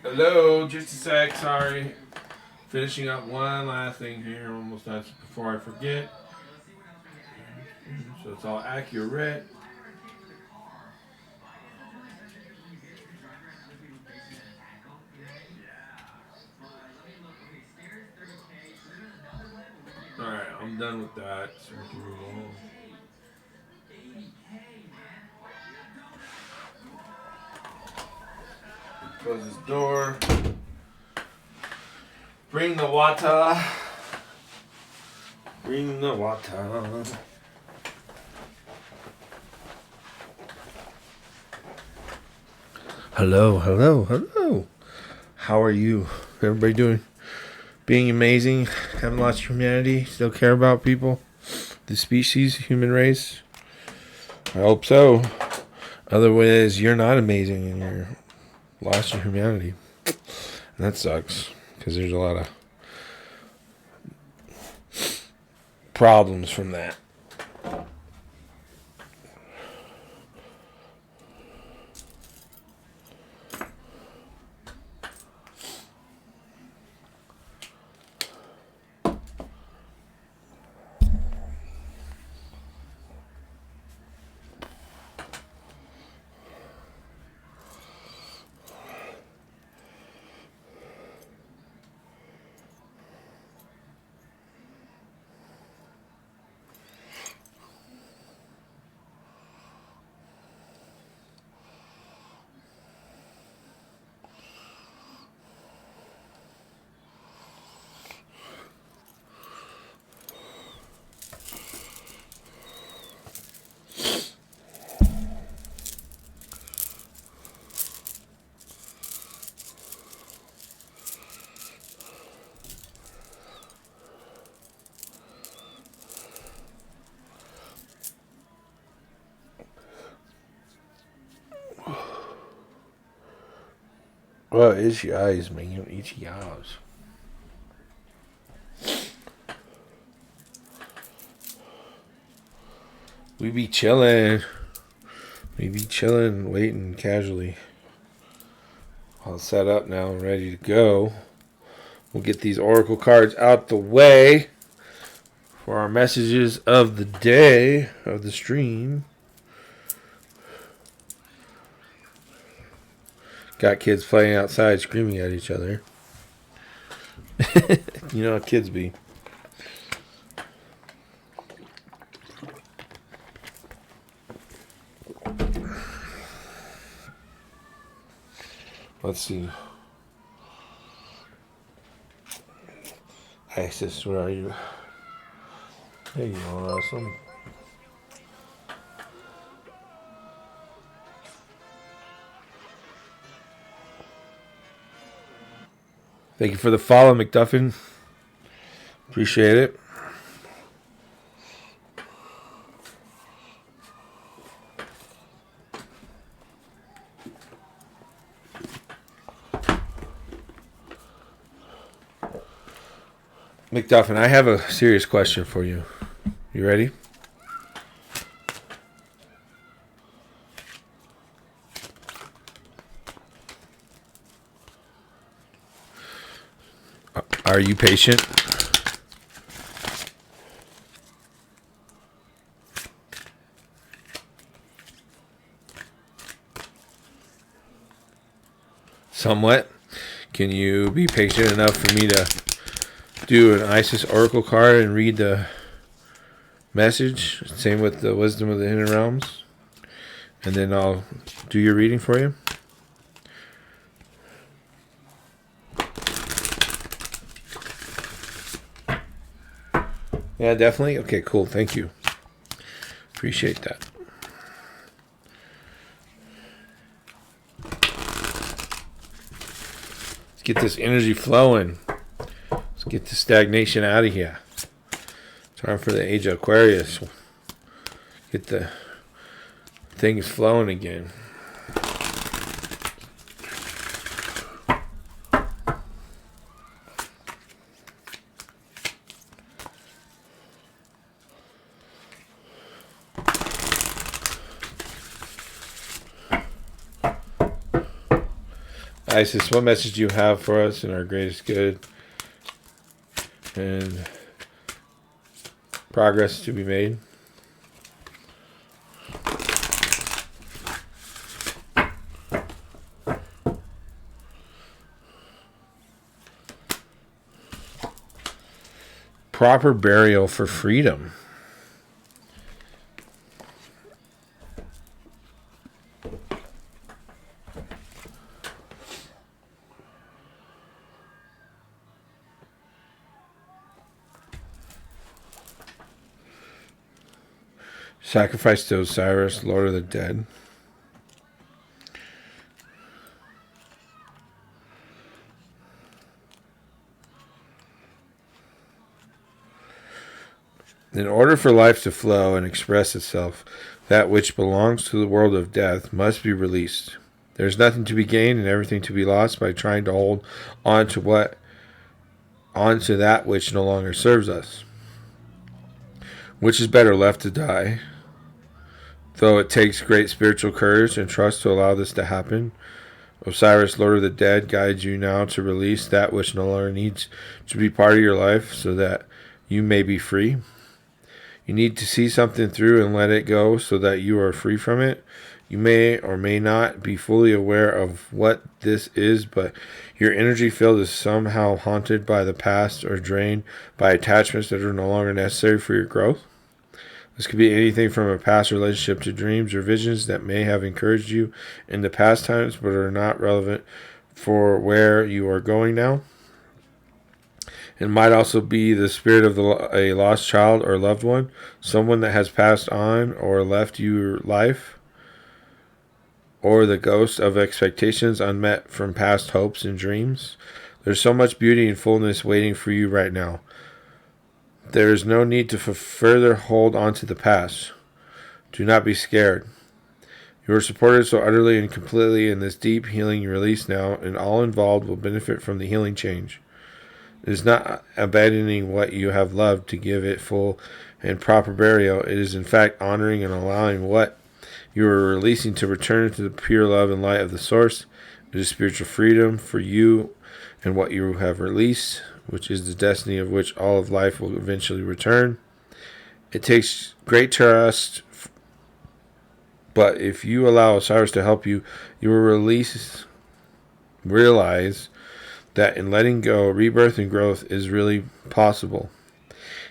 Hello, just a sec, sorry. Finishing up one last thing here, almost done before I forget. So it's all accurate. Alright, I'm done with that, so we can move on. Close this door. Bring the water. Bring the water. Hello, hello, hello. How are you? Everybody doing? Being amazing? Haven't lost humanity? Still care about people? The species, human race? I hope so. Otherwise, you're not amazing and you're lost your humanity. And that sucks because there's a lot of problems from that. Well, itchy eyes, man. You itchy eyes. We be chilling. We be chilling, waiting casually. All set up now and ready to go. We'll get these oracle cards out the way for our messages of the day of the stream. Got kids playing outside screaming at each other. You know how kids be. Let's see. Isis, where are you? There you are, awesome. Thank you for the follow, McDuffin. Appreciate it. McDuffin, I have a serious question for you. You ready? Are you patient? Somewhat. Can you be patient enough for me to do an Isis Oracle card and read the message? Same with the Wisdom of the Hidden Realms. And then I'll do your reading for you. Yeah, definitely. Okay, cool. Thank you. Appreciate that. Let's get this energy flowing. Let's get the stagnation out of here. Time for the age of Aquarius. Get the things flowing again. Isis, what message do you have for us in our greatest good and progress to be made? Proper burial for freedom. Sacrifice to Osiris, Lord of the Dead. In order for life to flow and express itself, that which belongs to the world of death must be released. There is nothing to be gained and everything to be lost by trying to hold on to that which no longer serves us. Which is better, left to die? Though it takes great spiritual courage and trust to allow this to happen, Osiris, Lord of the Dead, guides you now to release that which no longer needs to be part of your life so that you may be free. You need to see something through and let it go so that you are free from it. You may or may not be fully aware of what this is, but your energy field is somehow haunted by the past or drained by attachments that are no longer necessary for your growth. This could be anything from a past relationship to dreams or visions that may have encouraged you in the past times but are not relevant for where you are going now. It might also be the spirit of a lost child or loved one, someone that has passed on or left your life, or the ghost of expectations unmet from past hopes and dreams. There's so much beauty and fullness waiting for you right now. There is no need to further hold on to the past. Do not be scared. You are supported so utterly and completely in this deep healing release now, and all involved will benefit from the healing change. It is not abandoning what you have loved to give it full and proper burial. It is in fact honoring and allowing what you are releasing to return to the pure love and light of the source. It is spiritual freedom for you and what you have released, which is the destiny of which all of life will eventually return. It takes great trust, but if you allow Osiris to help you, you will realize that in letting go, rebirth and growth is really possible.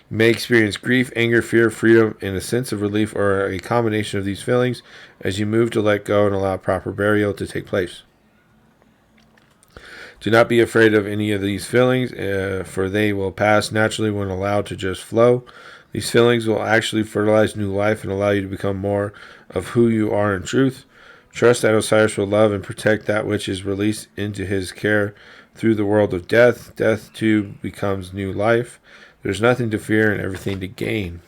You may experience grief, anger, fear, freedom, and a sense of relief, or a combination of these feelings as you move to let go and allow proper burial to take place. Do not be afraid of any of these feelings, for they will pass naturally when allowed to just flow. These feelings will actually fertilize new life and allow you to become more of who you are in truth. Trust that Osiris will love and protect that which is released into his care through the world of death. Death, too, becomes new life. There's nothing to fear and everything to gain.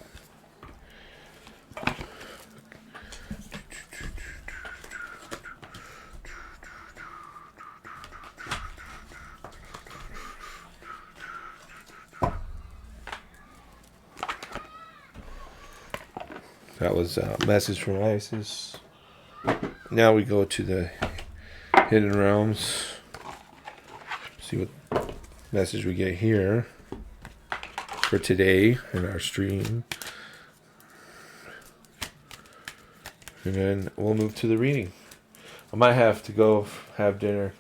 That was a message from Isis. Now we go to the Hidden Realms. See what message we get here for today in our stream. And then we'll move to the reading. I might have to go have dinner,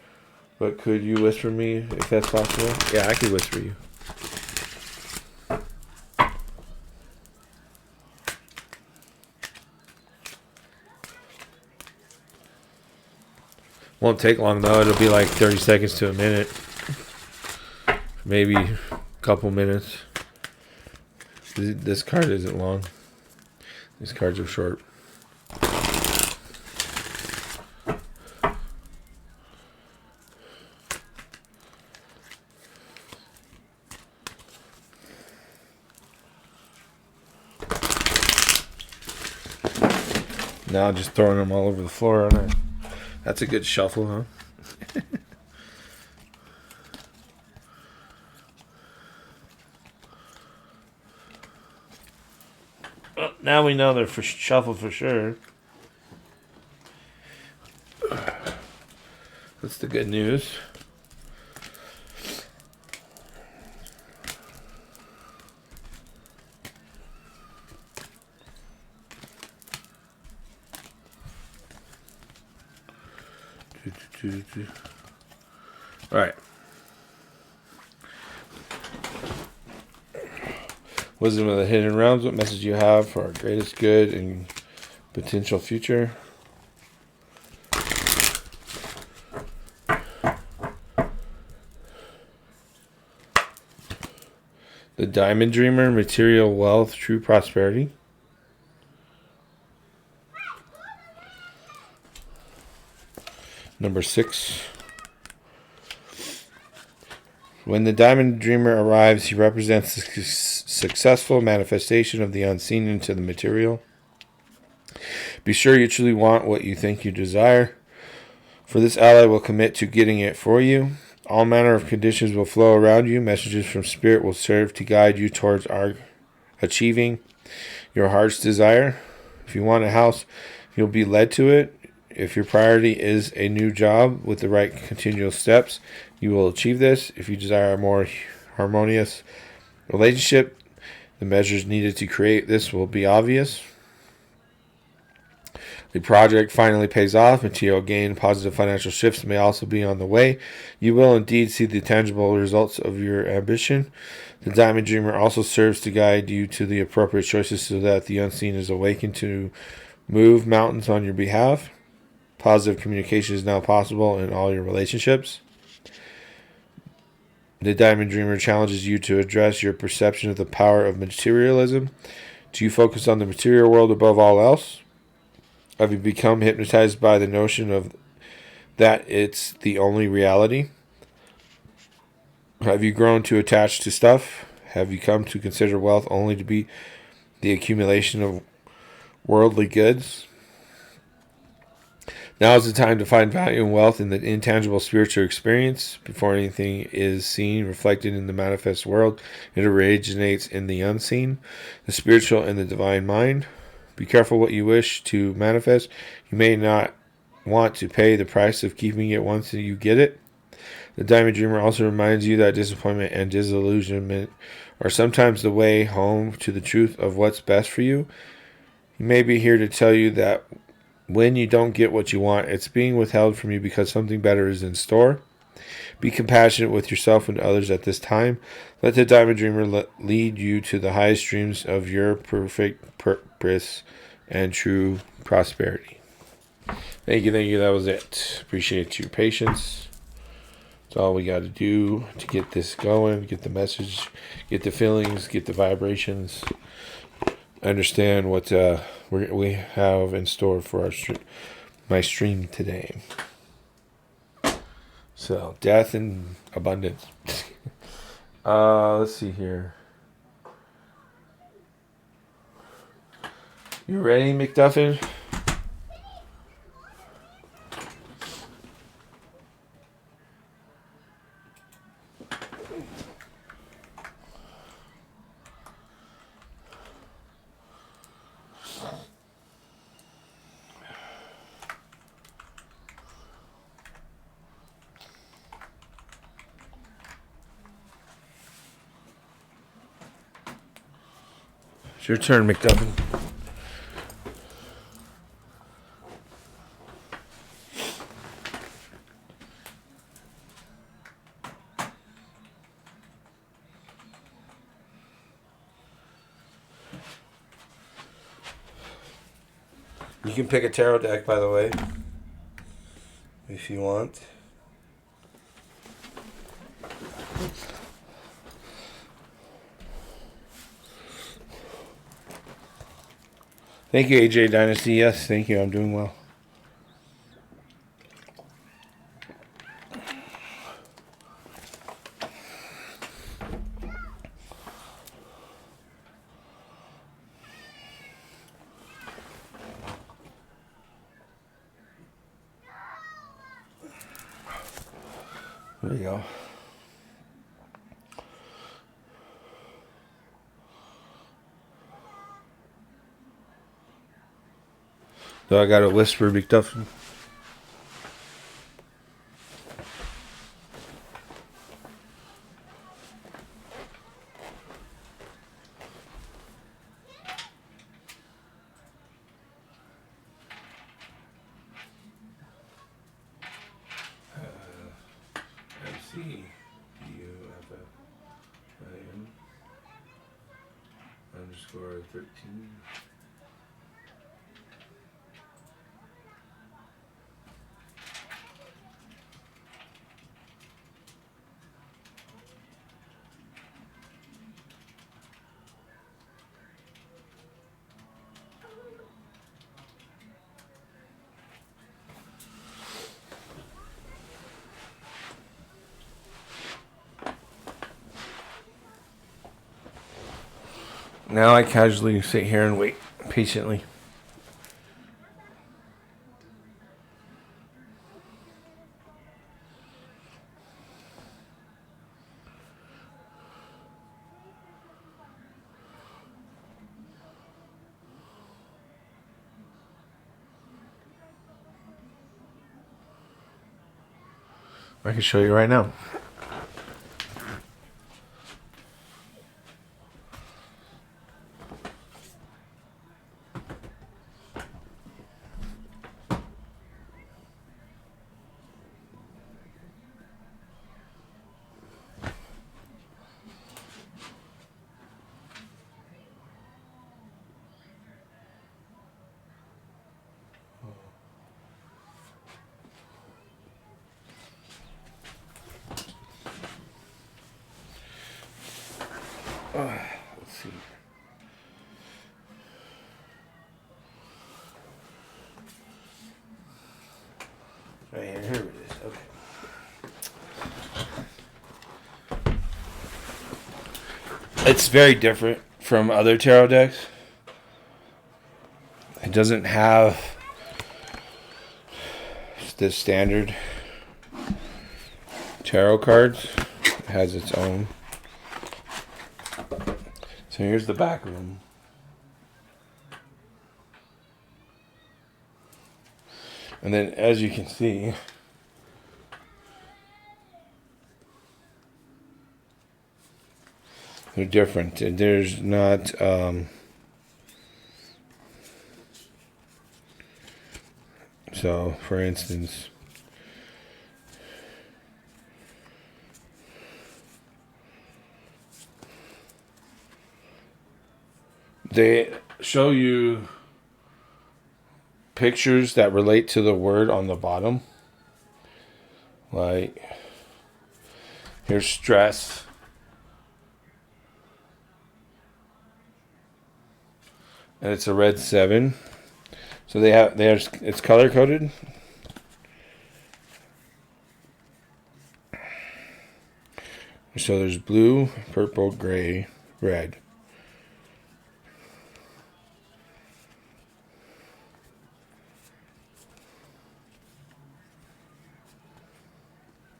but could you whisper me if that's possible? Yeah, I could whisper you. Won't take long though. It'll be like 30 seconds to a minute. Maybe a couple minutes. This card isn't long. These cards are short. Now just throwing them all over the floor, aren't I? That's a good shuffle, huh? Well, now we know they're for shuffle for sure. Let's That's the good news. All right. Wisdom of the Hidden Realms. What message you have for our greatest good and potential future? The Diamond Dreamer. Material wealth. True prosperity. Number 6. When the Diamond Dreamer arrives, he represents the successful manifestation of the unseen into the material. Be sure you truly want what you think you desire, for this ally will commit to getting it for you. All manner of conditions will flow around you. Messages from Spirit will serve to guide you towards achieving your heart's desire. If you want a house, you'll be led to it. If your priority is a new job with the right continual steps, you will achieve this. If you desire a more harmonious relationship, the measures needed to create this will be obvious. The project finally pays off. Material gain, positive financial shifts may also be on the way. You will indeed see the tangible results of your ambition. The Diamond Dreamer also serves to guide you to the appropriate choices so that the unseen is awakened to move mountains on your behalf. Positive communication is now possible in all your relationships. The Diamond Dreamer challenges you to address your perception of the power of materialism. Do you focus on the material world above all else? Have you become hypnotized by the notion of that it's the only reality? Have you grown too attached to stuff? Have you come to consider wealth only to be the accumulation of worldly goods? Now is the time to find value and wealth in the intangible spiritual experience. Before anything is seen, reflected in the manifest world, it originates in the unseen, the spiritual and the divine mind. Be careful what you wish to manifest. You may not want to pay the price of keeping it once you get it. The Diamond Dreamer also reminds you that disappointment and disillusionment are sometimes the way home to the truth of what's best for you. He may be here to tell you that when you don't get what you want, it's being withheld from you because something better is in store. Be compassionate with yourself and others at this time. Let the Diamond Dreamer lead you to the highest dreams of your perfect purpose and true prosperity. Thank you. That was it. Appreciate your patience. That's all we got to do to get this going, get the message, get the feelings, get the vibrations. Understand what we have in store for my stream today. So, death and abundance. Let's see here. You ready, McDuffin? It's your turn, McDuffin. You can pick a tarot deck, by the way, if you want. Thank you, AJ Dynasty. Yes, thank you. I'm doing well. There you go. So I got to whisper McDuffin. underscore 13. Now I casually sit here and wait patiently. I can show you right now. Let's see. Right here it is. Okay. It's very different from other tarot decks. It doesn't have the standard tarot cards. It has its own. So here's the back of them. And then as you can see, they're different. And there's not so for instance, they show you pictures that relate to the word on the bottom. Like, here's stress. And it's a red 7. So it's color coded. So there's blue, purple, gray, red.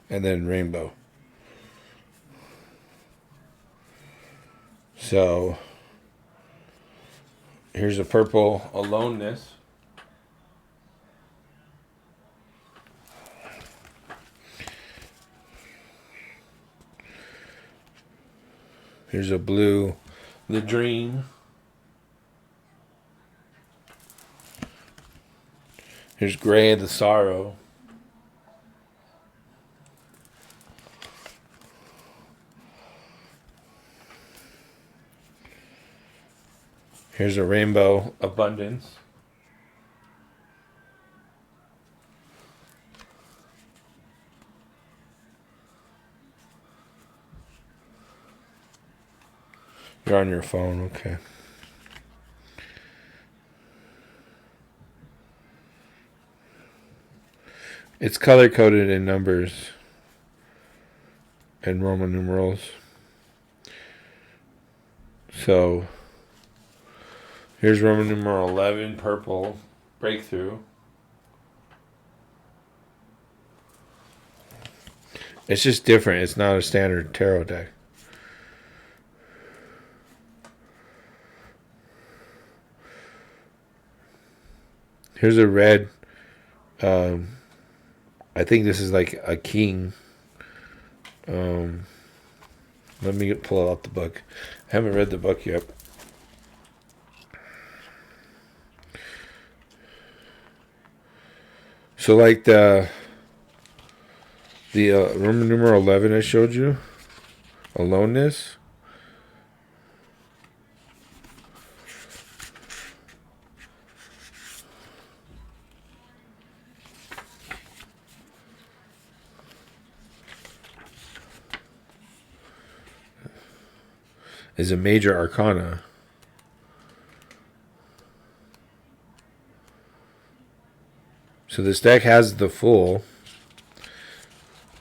And then rainbow. So here's a purple aloneness. Here's a blue, the dream. Here's gray, the sorrow. Here's a rainbow, abundance. You're on your phone, okay. It's color coded in numbers and Roman numerals. So here's Roman numeral 11, purple, breakthrough. It's just different. It's not a standard tarot deck. Here's a red. I think this is like a king. Let me pull out the book. I haven't read the book yet. So like the The Roman numeral 11 I showed you, aloneness. Is a major arcana. So this deck has the Fool,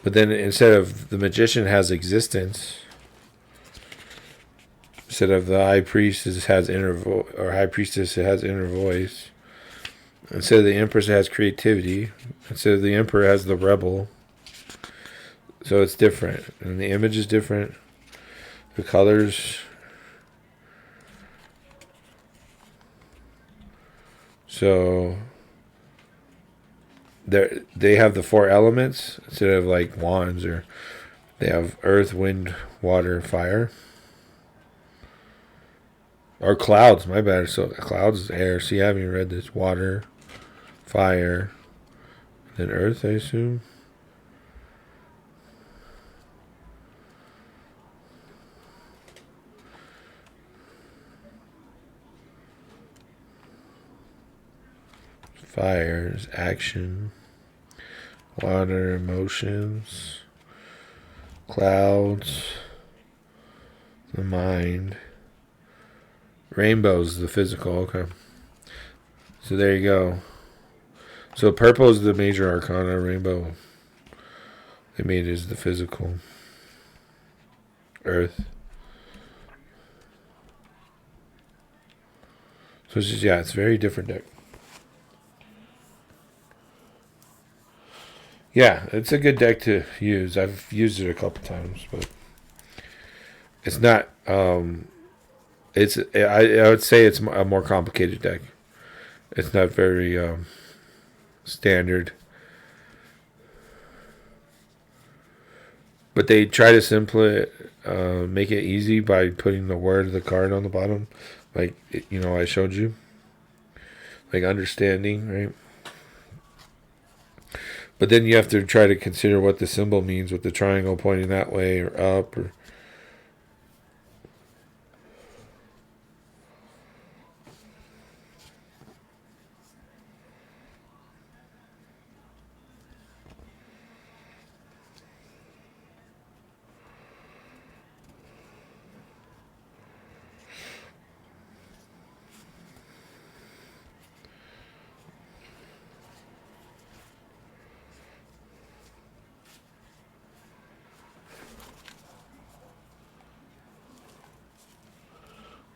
but then instead of the Magician has existence, instead of the High Priestess has High Priestess, it has inner voice. Instead of the Empress, it has creativity. Instead of the Emperor, it has the Rebel. So it's different, and the image is different. The colors. So they have the 4 elements instead of like wands, or they have earth, wind, water, fire. Or clouds, my bad. So clouds is air. See, I haven't read this. Water, fire, then earth, I assume. Fire is action. Water, emotions. Clouds, the mind. Rainbows, the physical. Okay. So there you go. So purple is the major arcana. Rainbow, they made it as the physical. Earth. So it's just, yeah, it's a very different deck. Yeah, it's a good deck to use. I've used it a couple times, but it's not. I would say it's a more complicated deck. It's not very standard, but they try to make it easy by putting the word of the card on the bottom, like I showed you, like understanding, right? But then you have to try to consider what the symbol means, with the triangle pointing that way or up, or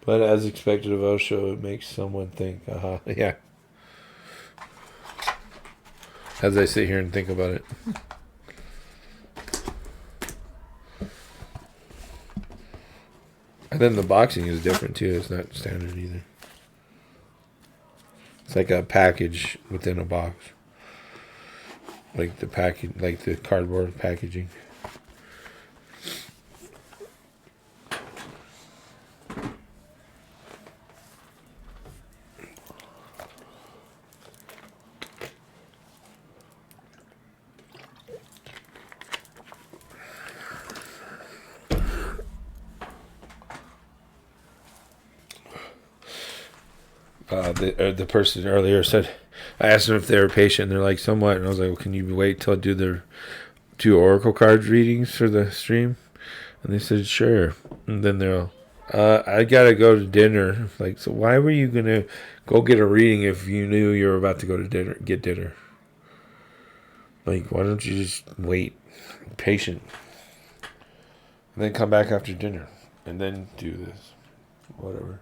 but as expected of Osho, it makes someone think, yeah. As I sit here and think about it. And then the boxing is different too. It's not standard either. It's like a package within a box. Like the package, like the cardboard packaging. The person earlier said, I asked them if they were patient. They're like, somewhat. And I was like, well, can you wait till I do their 2 oracle cards readings for the stream? And they said, sure. And then they're all, I gotta go to dinner. Like, so why were you gonna go get a reading if you knew you were about to go to get dinner? Like, why don't you just wait, patient, and then come back after dinner, and then do this, whatever.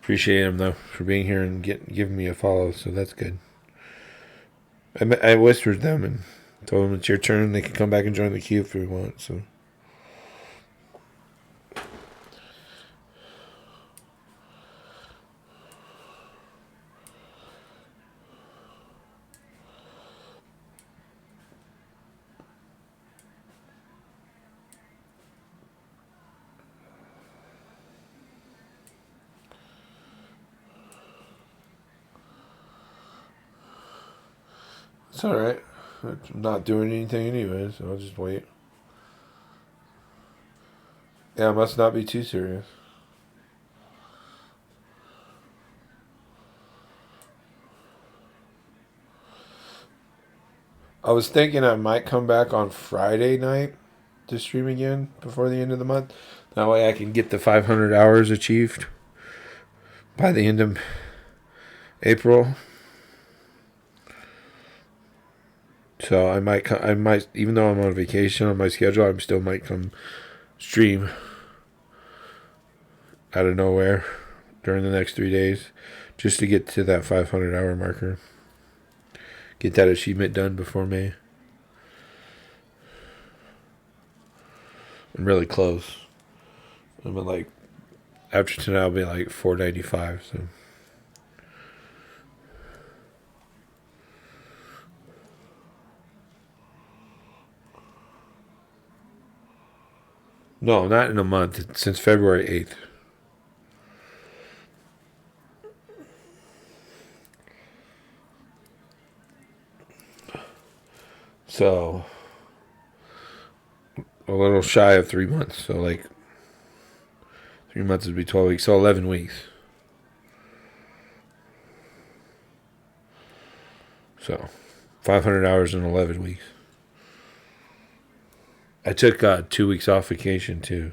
Appreciate him though for being here and giving me a follow, so that's good. I whispered them and told them it's your turn. They can come back and join the queue if they want. So It's alright. I'm not doing anything anyway, so I'll just wait. Yeah, it must not be too serious. I was thinking I might come back on Friday night to stream again before the end of the month. That way I can get the 500 hours achieved by the end of April. So I might, even though I'm on vacation on my schedule, I still might come stream out of nowhere during the next 3 days just to get to that 500 hour marker. Get that achievement done before May. I'm really close. I'm at like, after tonight I'll be like 495, so. No, not in a month. It's since February 8th. So, a little shy of 3 months. So, like, 3 months would be 12 weeks. So, 11 weeks. So, 500 hours in 11 weeks. I took 2 weeks off vacation, too,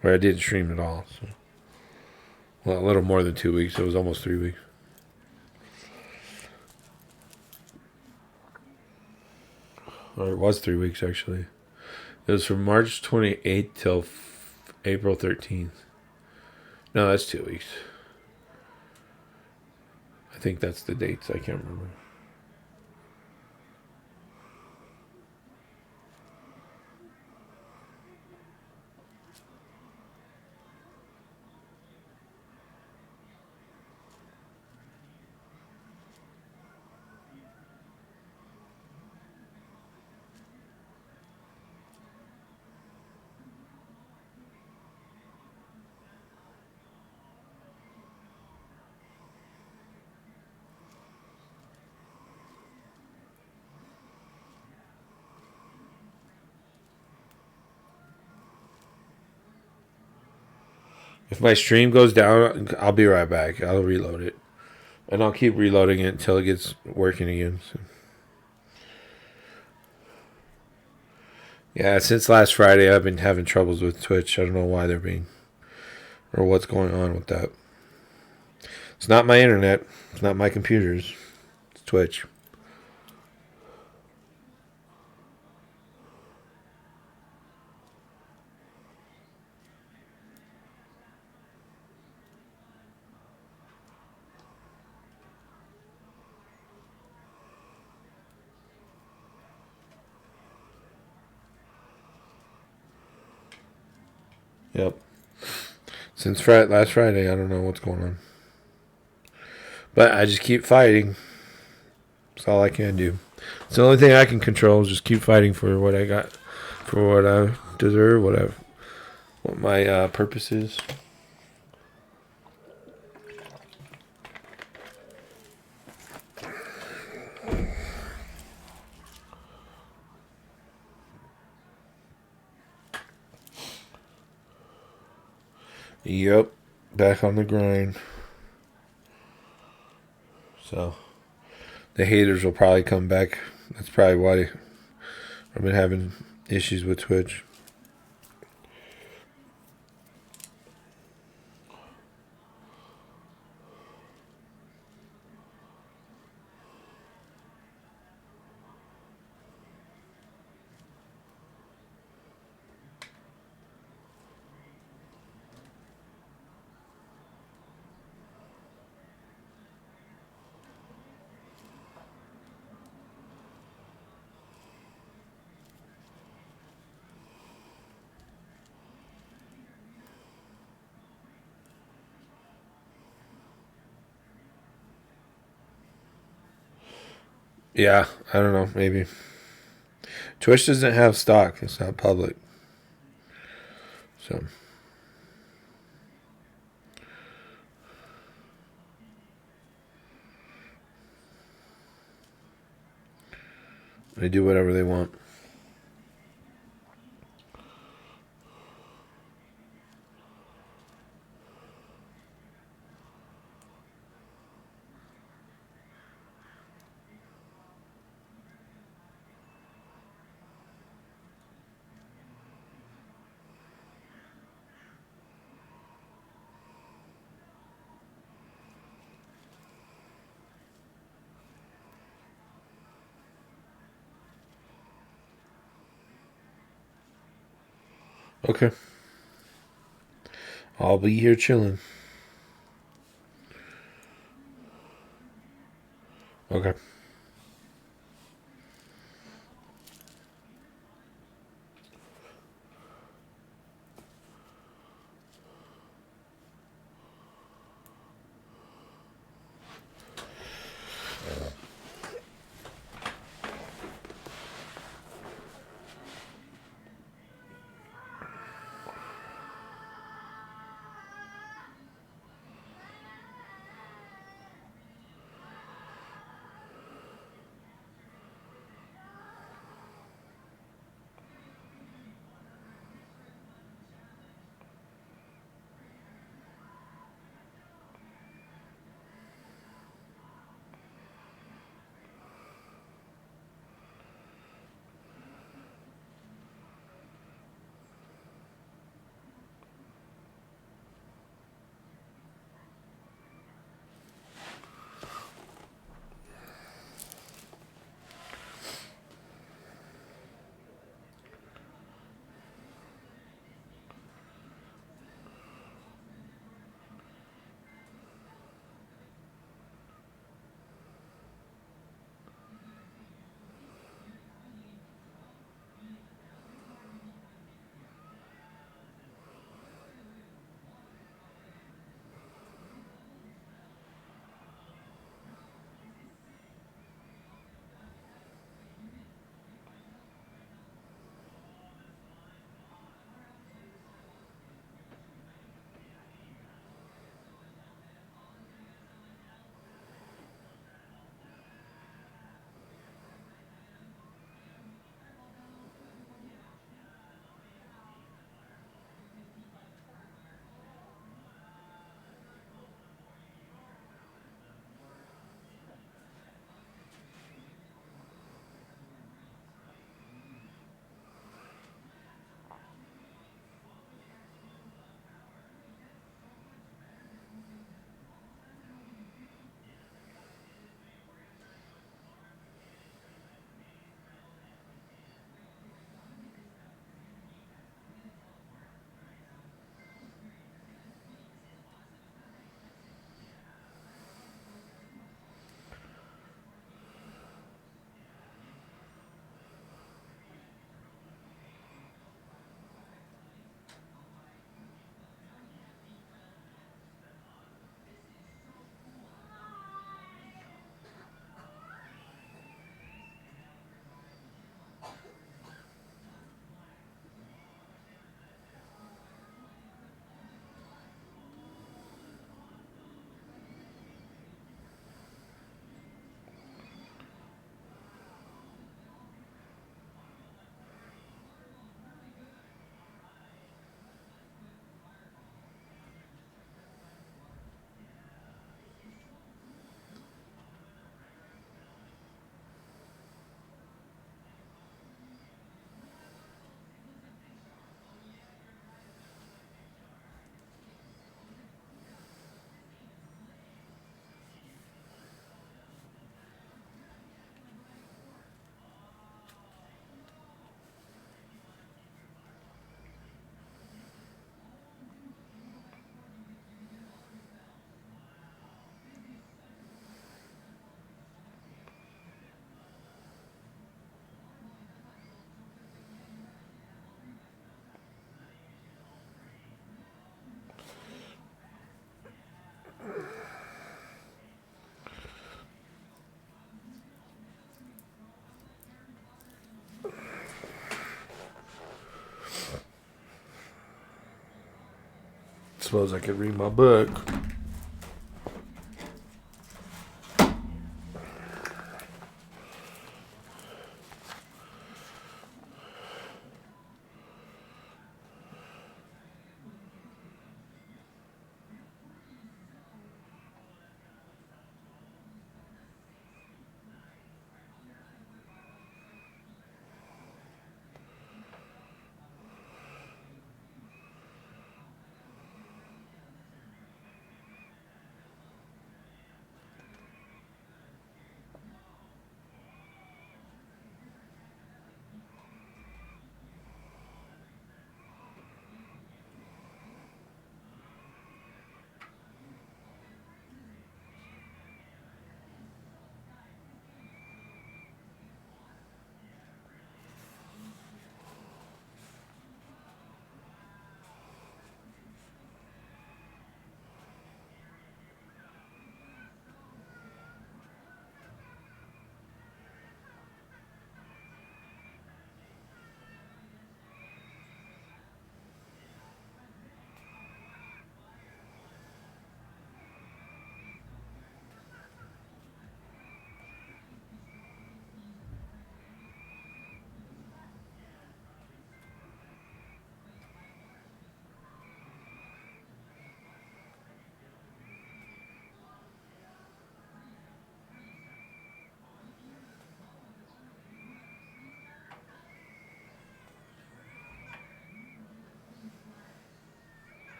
where I didn't stream at all. So. Well, a little more than 2 weeks. It was almost 3 weeks. Or it was 3 weeks, actually. It was from March 28th till April 13th. No, that's 2 weeks. I think that's the dates. I can't remember. If my stream goes down, I'll be right back. I'll reload it. And I'll keep reloading it until it gets working again. So. Yeah, since last Friday, I've been having troubles with Twitch. I don't know why they're being, or what's going on with that. It's not my internet. It's not my computers. It's Twitch. Yep. Since last Friday, I don't know what's going on. But I just keep fighting. That's all I can do. It's the only thing I can control is just keep fighting for what I got, for what I deserve, what my purpose is. Yep, back on the grind. So, the haters will probably come back. That's probably why I've been having issues with Twitch. Yeah, I don't know, maybe. Twitch doesn't have stock. It's not public. So. They do whatever they want. Okay. I'll be here chilling. Okay. Suppose I could read my book.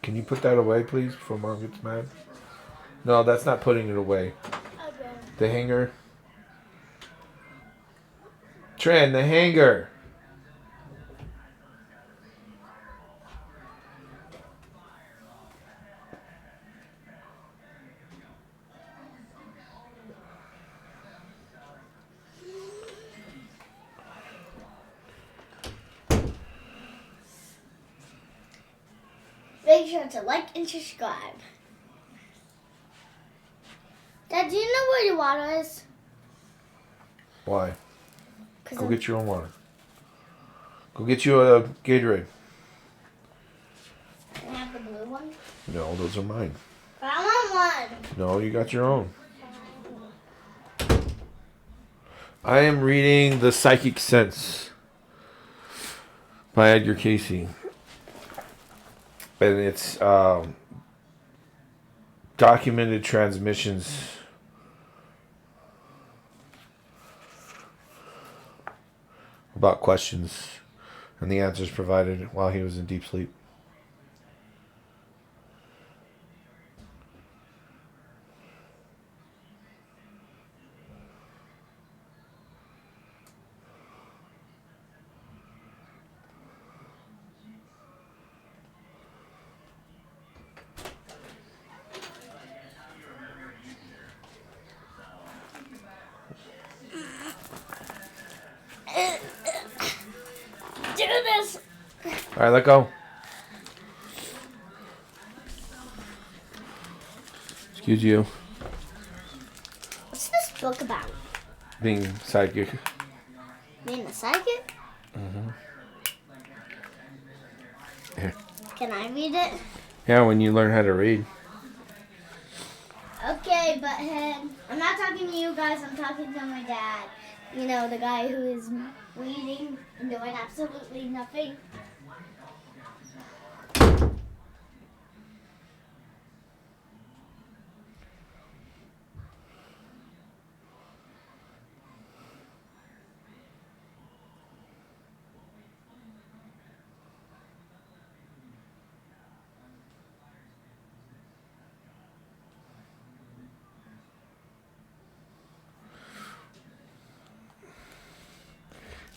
Can you put that away, please, before Mom gets mad? No, that's not putting it away. Okay. The hanger. Tran, the hanger. Make sure to like and subscribe. Dad, do you know where your water is? Why? 'Cause Go get your own water. Go get you a Gatorade. Can I have the blue one? No, those are mine. But I want one. No, you got your own. I am reading The Psychic Sense by Edgar Casey. And it's documented transmissions about questions and the answers provided while he was in deep sleep. Do this. All right, let go. Excuse you. What's this book about? Being psychic. Being a psychic? Here. Can I read it? Yeah, when you learn how to read. Okay, butthead. I'm not talking to you guys, I'm talking to my dad. You know, the guy who is reading and doing absolutely nothing.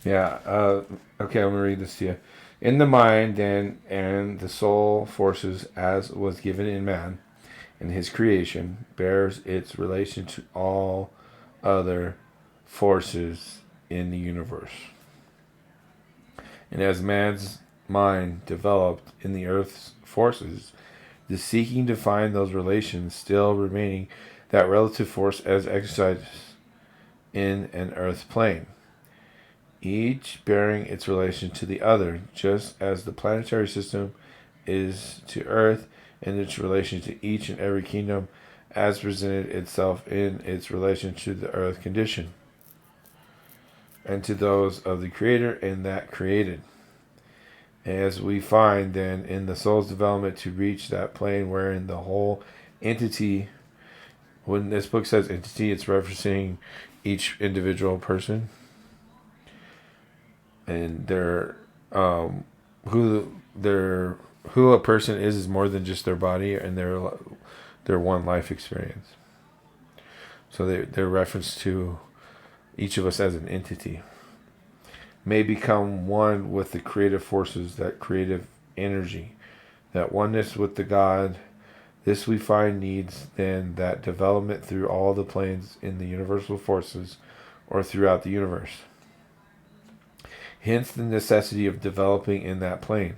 Yeah, okay, I'm going to read this to you. In the mind, then, and the soul forces, as was given in man, and his creation, bears its relation to all other forces in the universe. And as man's mind developed in the earth's forces, the seeking to find those relations still remaining that relative force as exercised in an earth plane, each bearing its relation to the other, just as the planetary system is to Earth and its relation to each and every kingdom as presented itself in its relation to the Earth condition, and to those of the Creator and that created. As we find then in the soul's development to reach that plane wherein the whole entity, when this book says entity, it's referencing each individual person. And who a person is more than just their body and their one life experience. So they're reference to each of us as an entity may become one with the creative forces, that creative energy, that oneness with the God. This we find needs then that development through all the planes in the universal forces or throughout the universe. Hence the necessity of developing in that plane,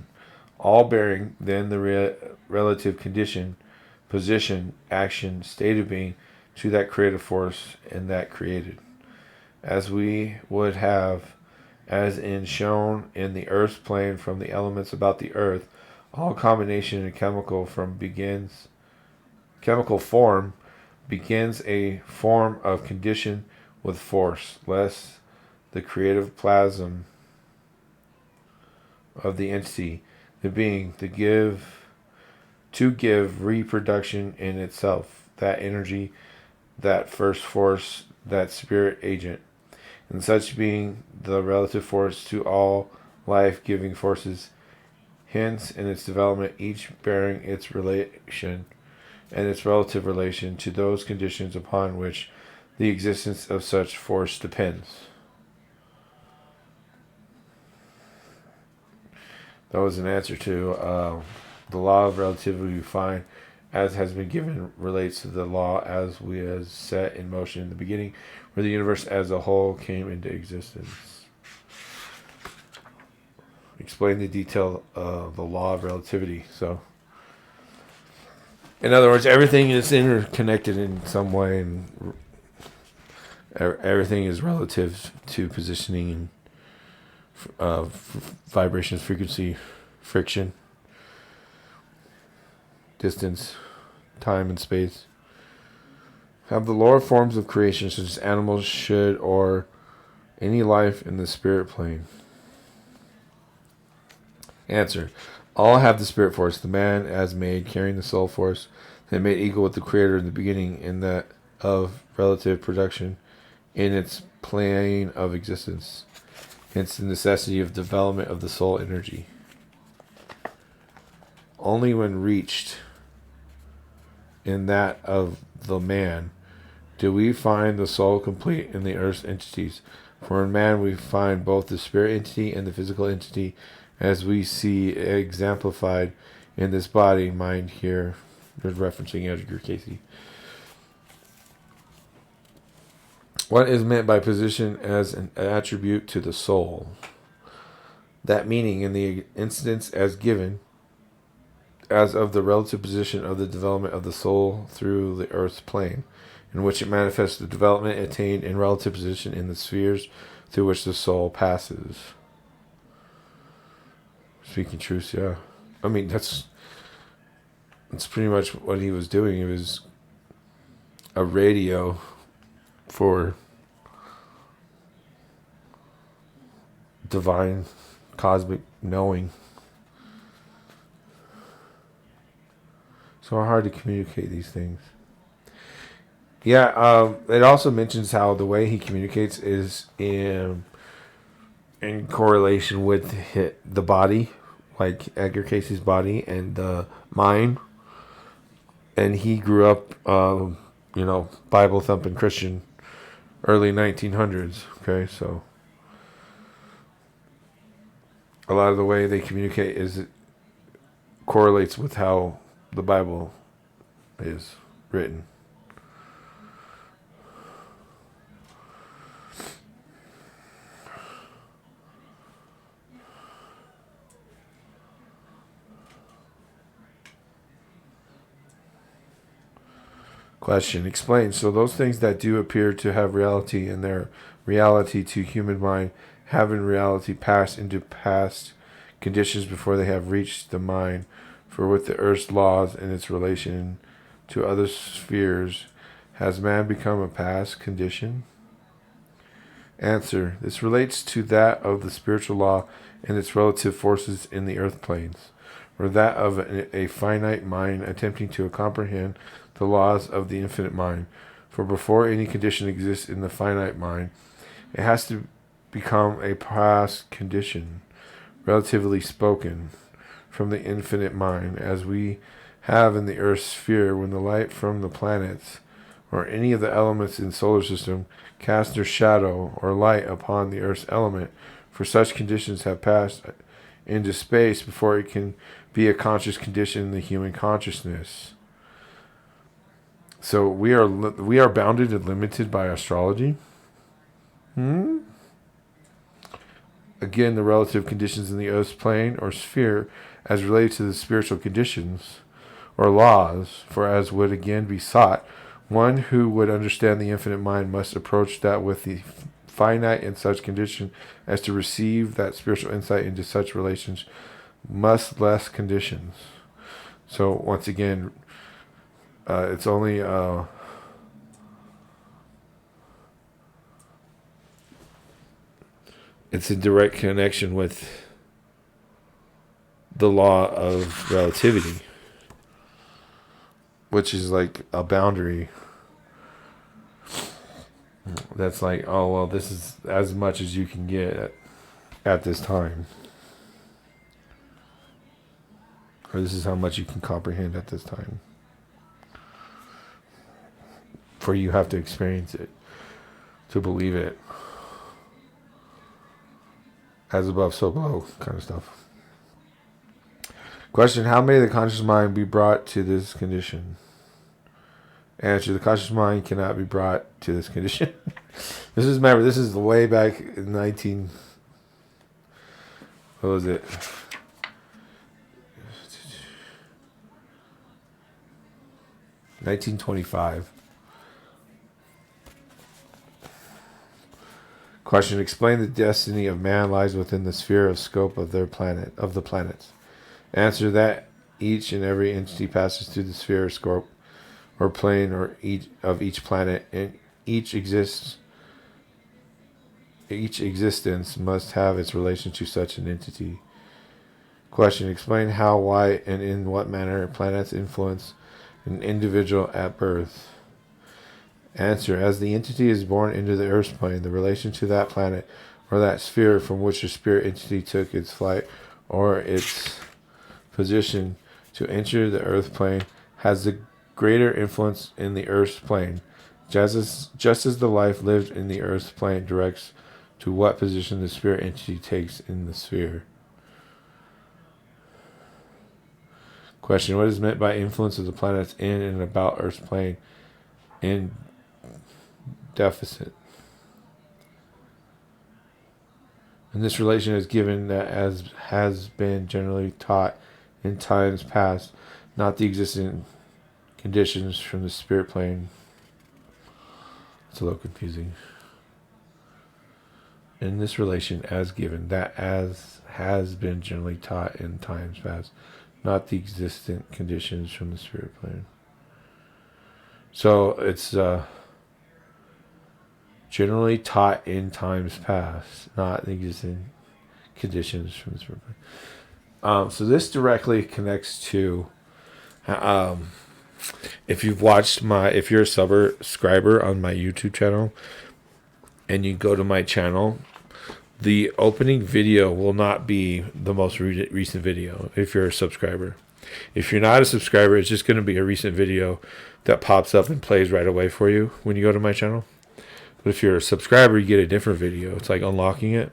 all bearing then the relative condition, position, action, state of being to that creative force and that created. As we would have, as in shown in the earth's plane from the elements about the earth, all combination in chemical form begins a form of condition with force, less the creative plasm of the entity, the being, to give reproduction in itself, that energy, that first force, that spirit agent, and such being the relative force to all life-giving forces, hence in its development each bearing its relation and its relative relation to those conditions upon which the existence of such force depends. That was an answer to the law of relativity we find, as has been given, relates to the law as we as set in motion in the beginning, where the universe as a whole came into existence. Explain the detail of the law of relativity. So, in other words, everything is interconnected in some way, and everything is relative to positioning and vibrations, frequency, friction, distance, time, and space. Have the lower forms of creation, such as animals, should, or any life in the spirit plane? Answer. All have the spirit force, the man as made, carrying the soul force, that made equal with the Creator in the beginning, in that of relative production, in its plane of existence. Hence the necessity of development of the soul energy. Only when reached in that of the man do we find the soul complete in the earth's entities. For in man we find both the spirit entity and the physical entity, as we see exemplified in this body, mind here. They're referencing Edgar Casey. What is meant by position as an attribute to the soul? That meaning in the instance as given, as of the relative position of the development of the soul through the earth's plane, in which it manifests the development attained in relative position in the spheres through which the soul passes. Speaking truth, yeah. I mean, that's pretty much what he was doing. It was a radio for divine cosmic knowing. So hard to communicate these things. Yeah, it also mentions how the way he communicates is in correlation with the body, like Edgar Casey's body and the mind. And he grew up, Bible thumping Christian, early 1900s. Okay, so a lot of the way they communicate it correlates with how the Bible is written. Question. Explain. So those things that do appear to have reality in their reality to human mind have in reality passed into past conditions before they have reached the mind. For with the earth's laws and its relation to other spheres, has man become a past condition? Answer. This relates to that of the spiritual law and its relative forces in the earth planes, or that of a finite mind attempting to comprehend the laws of the infinite mind. For before any condition exists in the finite mind, it has to become a past condition, relatively spoken, from the infinite mind, as we have in the earth's sphere when the light from the planets or any of the elements in the solar system cast their shadow or light upon the earth's element. For such conditions have passed into space before it can be a conscious condition in the human consciousness. So we are bounded and limited by astrology. Again, the relative conditions in the earth's plane or sphere as related to the spiritual conditions or laws, for as would again be sought, one who would understand the infinite mind must approach that with the finite in such condition as to receive that spiritual insight into such relations, must less conditions. So once again, it's only it's a direct connection with the law of relativity, which is like a boundary that's like, oh well, this is as much as you can get at this time. Or this is how much you can comprehend at this time. For you have to experience it to believe it. As above, so below, kind of stuff. Question: how may the conscious mind be brought to this condition? Answer: the conscious mind cannot be brought to this condition. This is the way back in 1925. Question: explain the destiny of man lies within the sphere of scope of the planets. Answer: that each and every entity passes through the sphere, scope, or plane of each planet, and each existence must have its relation to such an entity. Question: explain how, why, and in what manner planets influence an individual at birth. Answer: as the entity is born into the Earth's plane, the relation to that planet or that sphere from which the spirit entity took its flight or its position to enter the Earth plane has the greater influence in the Earth's plane, just as the life lived in the Earth's plane directs to what position the spirit entity takes in the sphere. Question: what is meant by influence of the planets in and about Earth's plane in deficit? And this relation is given that, as has been generally taught in times past, not the existing conditions from the spirit plane. It's a little confusing. In this relation, as given that, as has been generally taught in times past, not the existent conditions from the spirit plane. So it's generally taught in times past, not the existing conditions from the spirit plane. So this directly connects to, if you're a subscriber on my YouTube channel, and you go to my channel, the opening video will not be the most recent video if you're a subscriber. If you're not a subscriber, it's just going to be a recent video that pops up and plays right away for you when you go to my channel. But if you're a subscriber, you get a different video. It's like unlocking it.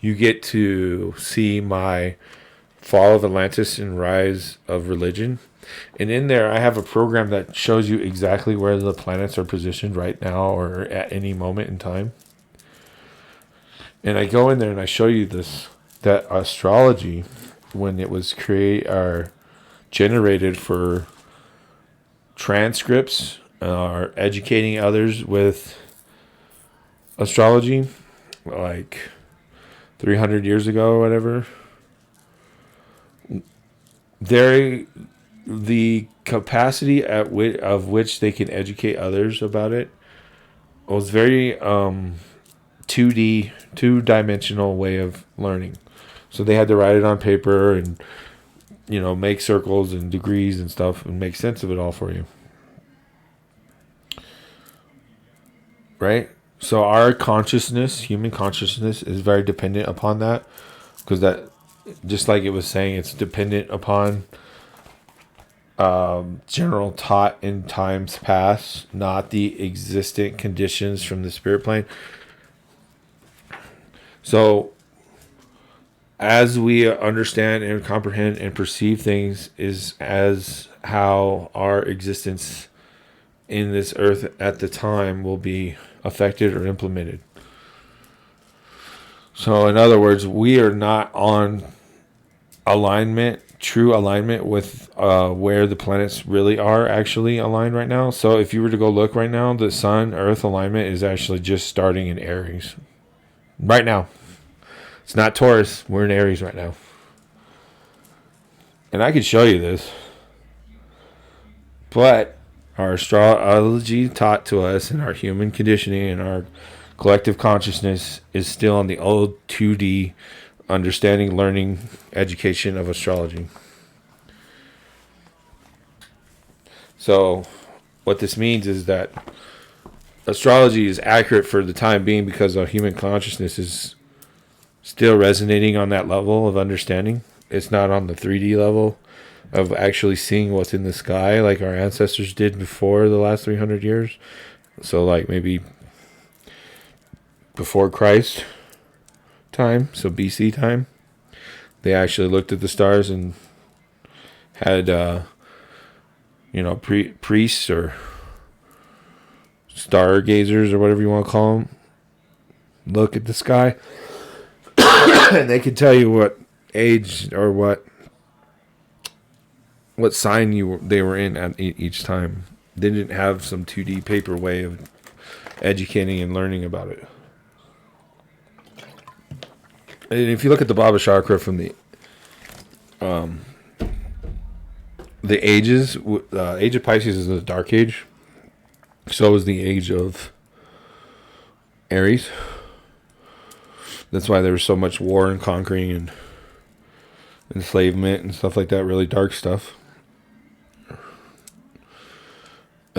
You get to see my Fall of Atlantis and Rise of Religion. And in there, I have a program that shows you exactly where the planets are positioned right now or at any moment in time. And I go in there and I show you that astrology, when it was generated for transcripts or educating others with astrology, like 300 years ago or whatever, the capacity of which they can educate others about it was very 2D, two-dimensional way of learning. So they had to write it on paper and, make circles and degrees and stuff and make sense of it all for you. Right? So our consciousness, human consciousness, is very dependent upon that, because that, just like it was saying, it's dependent upon general taught in times past, not the existent conditions from the spirit plane. So as we understand and comprehend and perceive things is as how our existence in this earth at the time will be affected or implemented. So in other words, we are not on true alignment with where the planets really are actually aligned right now. So if you were to go look right now, the Sun Earth alignment is actually just starting in Aries right now. It's not Taurus. We're in Aries right now. And I could show you this. But our astrology taught to us and our human conditioning and our collective consciousness is still on the old 2D understanding, learning, education of astrology. So what this means is that astrology is accurate for the time being because our human consciousness is still resonating on that level of understanding it's not on the 3D level of actually seeing what's in the sky like our ancestors did before the last 300 years. So like maybe before Christ time, so BC time, they actually looked at the stars and had priests or stargazers or whatever you want to call them look at the sky and they could tell you what age or what sign they were in at each time. They didn't have some 2D paper way of educating and learning about it. And if you look at the Baba Chakra from the ages, age of Pisces is the dark age. So is the age of Aries. That's why there was so much war and conquering and enslavement and stuff like that. Really dark stuff.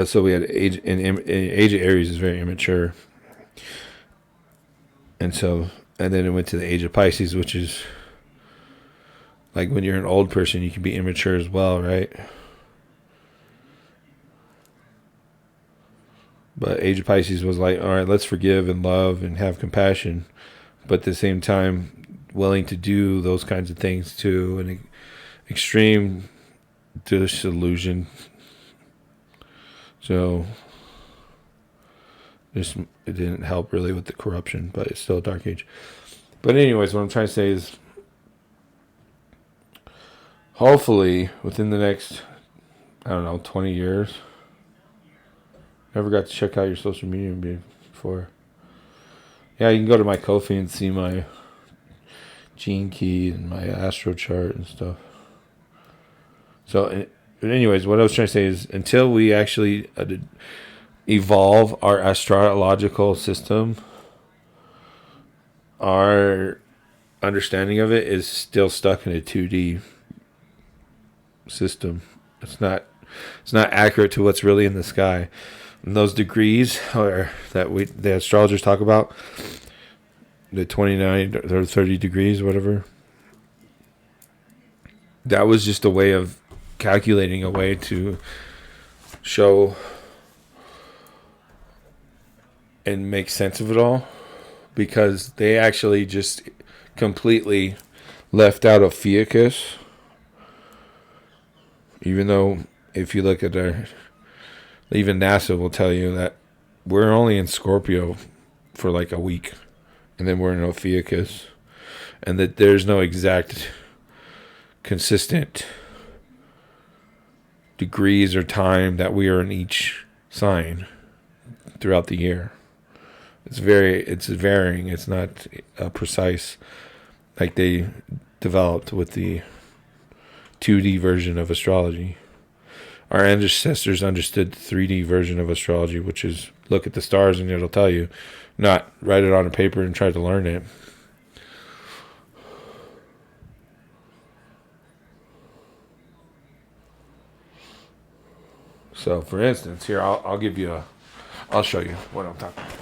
So we had age of Aries is very immature, and then it went to the age of Pisces, which is like when you're an old person, you can be immature as well, right? But age of Pisces was like, all right, let's forgive and love and have compassion, but at the same time, willing to do those kinds of things to an extreme disillusion. So it didn't help really with the corruption, but it's still a dark age. But anyways, what I'm trying to say is hopefully within the next, 20 years. Never got to check out your social media before. Yeah, you can go to my Ko-fi and see my gene key and my astro chart and stuff. So, but anyways, what I was trying to say is until we actually evolve our astrological system, our understanding of it is still stuck in a 2D system. It's not accurate to what's really in the sky. And those degrees the astrologers talk about, the 29 or 30 degrees, whatever. That was just a way of calculating a way to show and make sense of it all, because they actually just completely left out Ophiuchus. Even though if you look at even NASA will tell you that we're only in Scorpio for like a week, and then we're in Ophiuchus, and that there's no exact consistent degrees or time that we are in each sign throughout the year. It's varying. It's not precise like they developed with the 2D version of astrology. Our ancestors understood the 3D version of astrology, which is look at the stars and it'll tell you, not write it on a paper and try to learn it. So, for instance, here I'll show you what I'm talking about.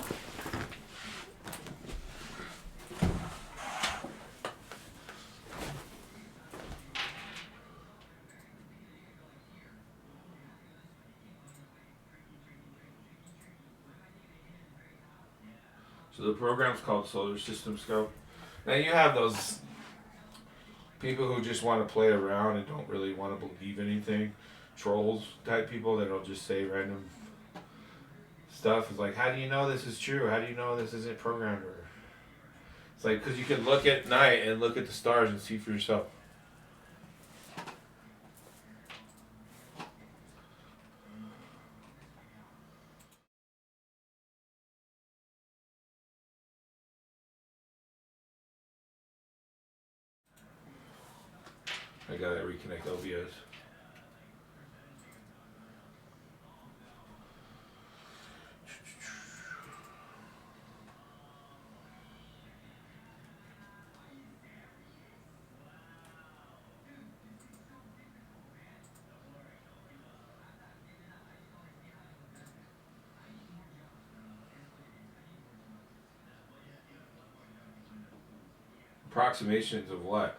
So the program's called Solar System Scope. Now you have those people who just want to play around and don't really want to believe anything. Trolls type people that'll just say random stuff. It's like, how do you know this is true? How do you know this isn't programmed? Or it's like, because you can look at night and look at the stars and see for yourself. I gotta reconnect OBS. Approximations of what?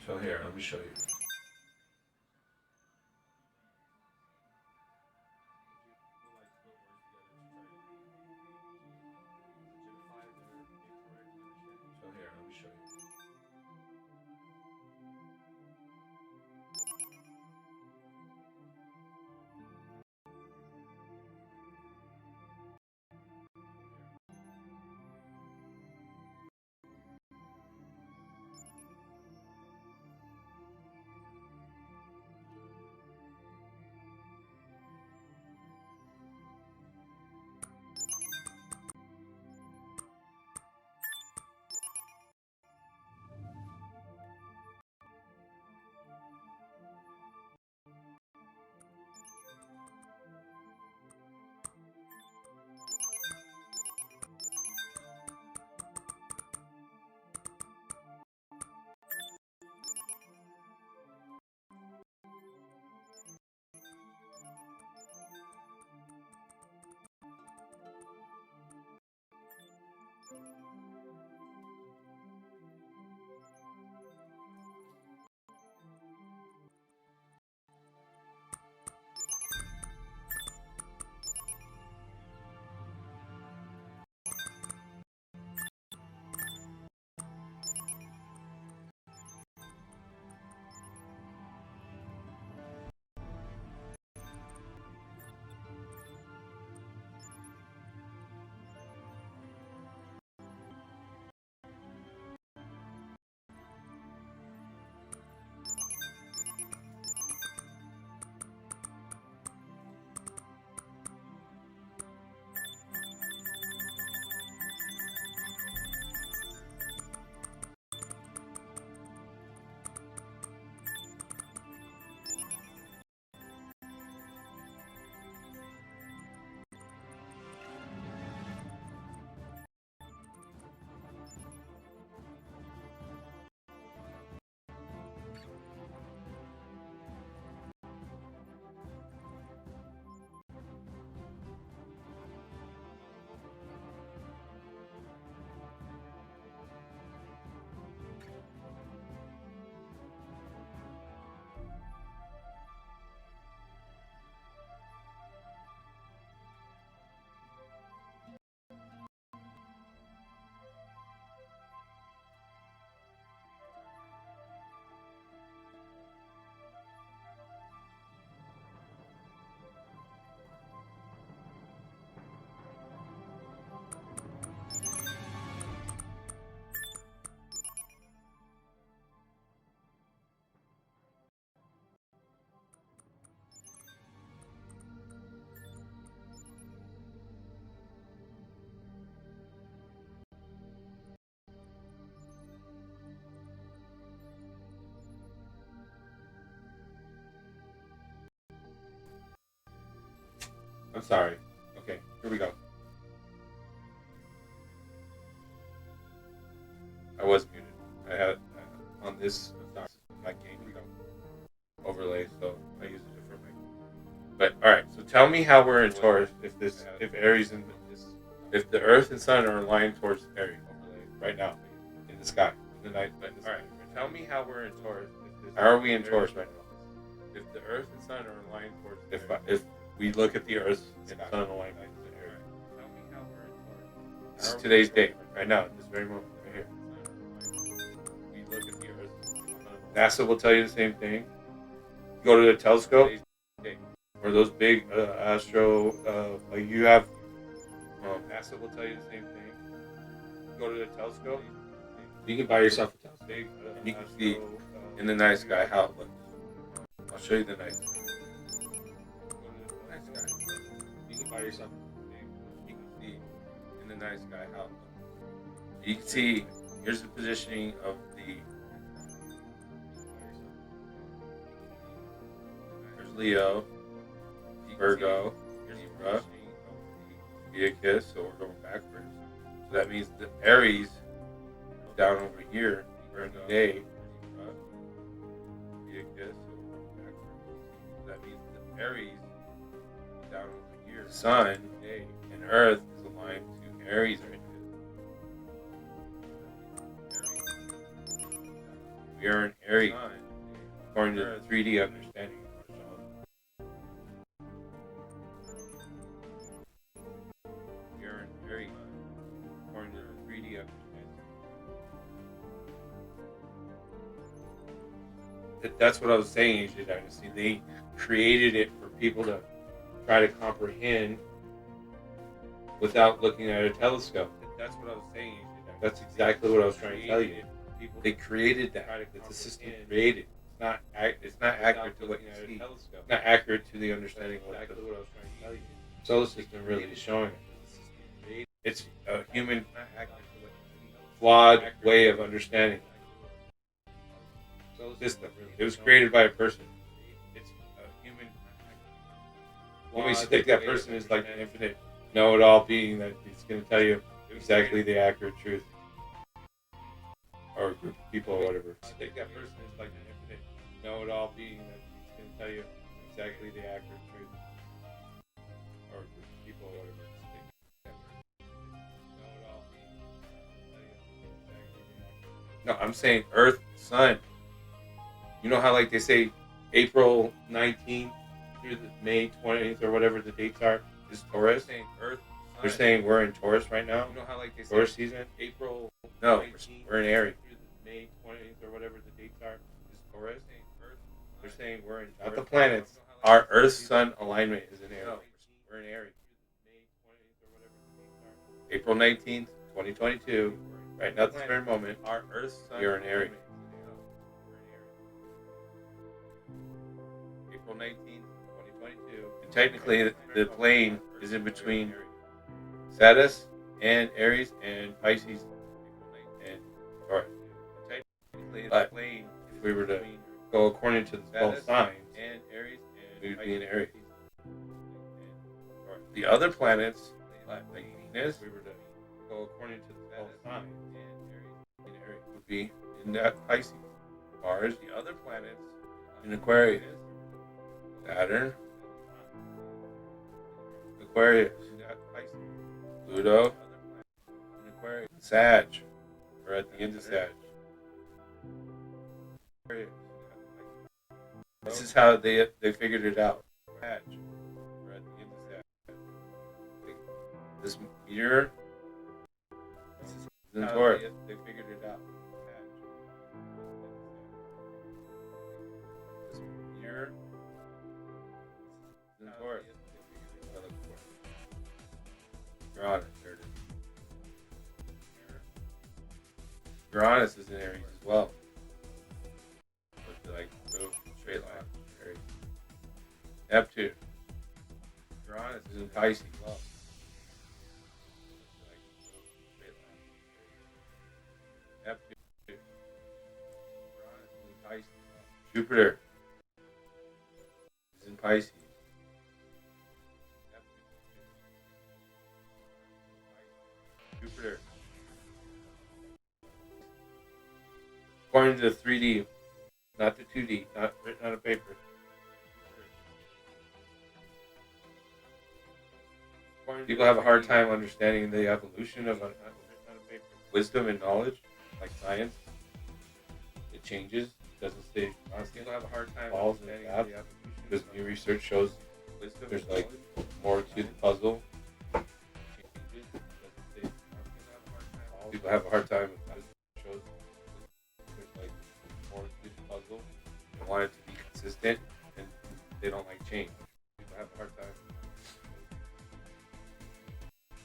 So here, let me show you. So here, let me show you. I'm sorry. Okay, here we go. I was muted. I had on this my game. Here we go. Overlay, so I use a different mic. But all right, so tell me how we're in Taurus if Aries and if the Earth and Sun are aligned towards Aries right now in the sky in the night. All right, tell me how we're in Taurus. How are we in Taurus right now? If the Earth and Sun are aligned towards if we look at the Earth and Sun aligned to Aries. Tell me how we're in Taurus. This is today's date right now, at this very moment right here. We look at the Earth. NASA will tell you the same thing. You go to the telescope, or those big like you have. NASA will tell you the same thing. You go to the telescope. You can buy yourself a telescope, and you can see in the night sky how it looks. I'll show you the night sky. Night sky. You can buy yourself. You can see in the night sky how it looks. You can see. Here's the positioning of the. There's Leo, Virgo, Libra, Vegas, so we're going backwards. So that means the Aries down over here during the day. Vegas, so we're going backwards. So that means the Aries down over here. Sun and Earth is aligned to Aries right We are an Aries, according to the 3D understanding of astrology. We are an Aries, according to the 3D understanding. That's what I was saying, Asia Dynasty. They created it for people to try to comprehend without looking at a telescope. That's what I was saying. That's exactly what I was trying to tell you. They created that. It's a system created. It's not accurate to what you see. It's not accurate to the understanding of what the solar system really is showing us. It's a human, flawed way of understanding system. It was created by a person. It's a human. What makes you think that person is like an infinite know-it-all being that it's going to tell you exactly the accurate truth, or a group of people or whatever? I think that person is like an infinite know-it-all being that it's going to tell you exactly the accurate truth, or a group of people or whatever. No, I'm saying Earth, Sun. You know how like they say April 19th through the May 20th or whatever the dates are is Taurus? Saying Earth. They're saying we're in Taurus right now. You know how like they say Taurus season? April. No, we're in Aries. May 20th or whatever the dates are is Taurus. They're saying we're in not the planets. Our Earth-Sun alignment is in Aries. We're in Aries. April 19th, 2022. Right now, at this very moment, our Earth-Sun. You're in Aries. April 19th, 2022. And technically, the plane is in between Sagittarius and Aries and Pisces and Taurus. Technically, the plane, if we were to go according to the 12 signs, and Aries, we would be in Aries. The other planets, like Venus, if we were to go according to the 12 signs, and Aries would be in that Pisces. Mars, the other planets in Aquarius, Saturn, Aquarius, Pluto, in Aquarius, Sag, or at the end of Sag. This is how they figured it out. Sag, or at the end of Sag. This year, this is in Taurus. They figured it out. This year, in Taurus. Uranus, there it is. Uranus is in Aries as well. But like, boom, straight line. Aries. Neptune. Uranus is in Pisces as well. Like, boom, straight line. Neptune. Uranus is in Pisces. Jupiter is in Pisces. Jupiter. According to the 3D, not the 2D, not written on a paper. People have a hard time understanding the evolution of wisdom and knowledge, like science. It changes, it doesn't stay constant. People have a hard time understanding the evolution because new research shows there's like more to the puzzle. People have a hard time with that. Shows there's like more to the puzzle. They want it to be consistent, and they don't like change. People have a hard time.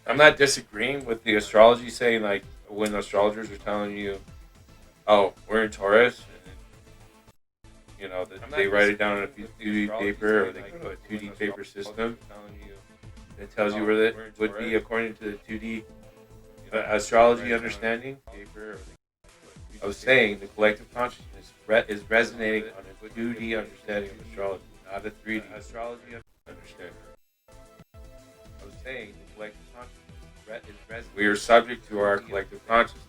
I'm not disagreeing with the astrology saying like when astrologers are telling you, "Oh, we're in Taurus," and you know that they write it down on a 2D paper or they go to a 2D paper system. It tells you where that would be according to the 2D. Astrology understanding paper. I was saying the collective consciousness is resonating on a 2D understanding of astrology, not a 3D astrology understanding. I was saying the collective consciousness is resonating. We are subject to our collective consciousness,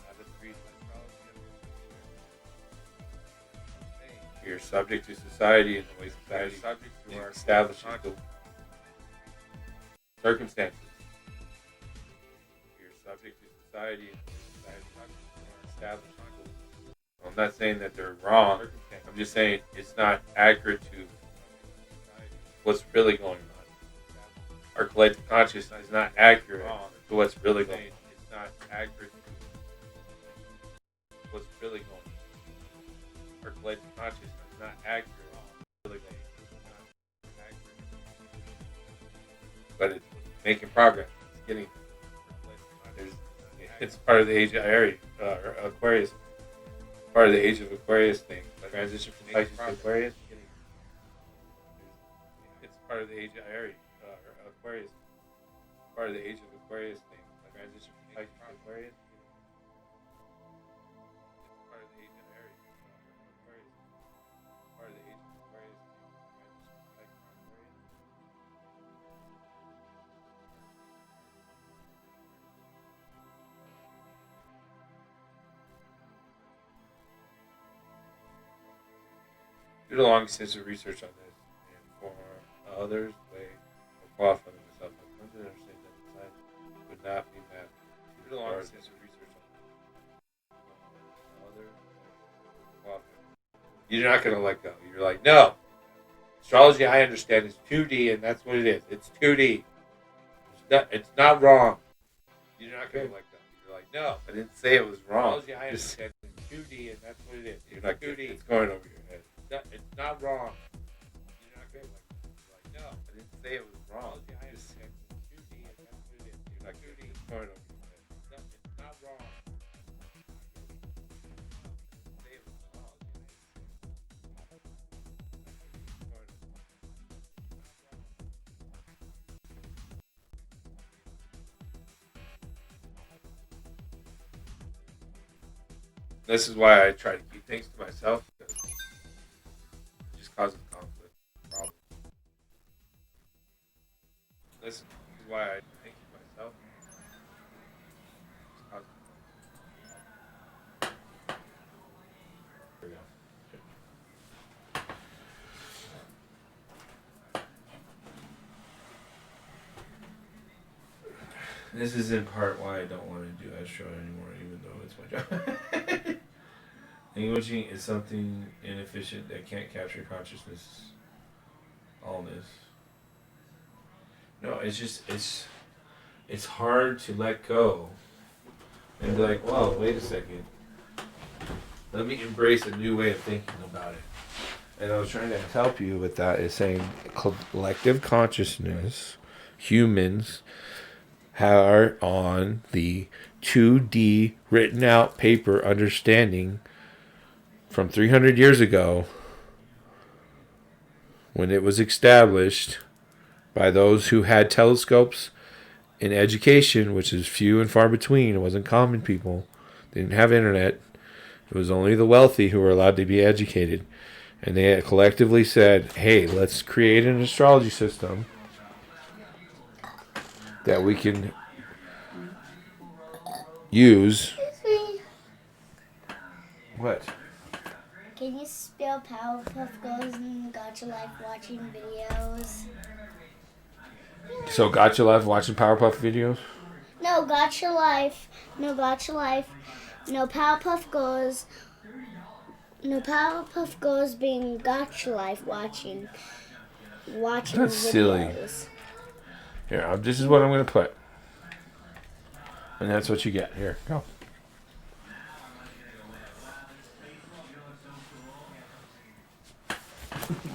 not a 3D astrology. We are subject to society and the way society establishes the circumstances. Subject to society and established. I'm not saying that they're wrong. I'm just saying it's not accurate to what's really going on. Our collective consciousness is not accurate to what's really going on. It's not accurate to what's really going on. Our collective consciousness is not accurate to what's really going on. But it's making progress. It's getting. It's part of the age of Aquarius. Part of the age of Aquarius thing. The transition from Pisces to Aquarius. It's part of the age of Aquarius. Part of the age of Aquarius thing. The transition from Pisces to Aquarius. It's part of the age of Aquarius. Part of the age of Aquarius thing. The transition from Pisces to Aquarius. Did a long extensive research on this and for others way or qualifying myself. I come to understand that the sign would not be mapped. Did a long extensive research on this for others way or qualifying. You're not going to let go. You're like, no. Astrology, I understand, is 2D, and that's what it is. It's 2D. It's not wrong. You're not going to let go. You're like, no. I didn't say it was wrong. Astrology, I understand, is 2D, and that's what it is. You're not 2D. It's going over your head. It's not wrong. You're not going like, no. I didn't say it was wrong. I understand. 2D, and that's what it is. You're not 2D. It's going over your head. It's not wrong. I didn't say it was wrong. This is why I try to keep things to myself. Causes conflict, problem. This is why I think to myself. Here we go. This is in part why I don't want to do astro anymore, even though it's my job. Languaging is something inefficient that can't capture consciousness. Allness. No, it's just it's hard to let go and be like, well, wait a second. Let me embrace a new way of thinking about it. And I was trying to help you with that is saying collective consciousness, humans are on the 2D written out paper understanding from 300 years ago, when it was established by those who had telescopes in education, which is few and far between. It wasn't common people. They didn't have internet. It was only the wealthy who were allowed to be educated. And they had collectively said, hey, let's create an astrology system that we can use. What? Can you spell Powerpuff Girls and Gotcha Life watching videos? So Gotcha Life watching Powerpuff videos? No, Gotcha Life. No, Gotcha Life. No, Powerpuff Girls. No, Powerpuff Girls being Gotcha Life watching That's videos. silly. Here, this is what I'm going to put. And that's what you get. Here, go.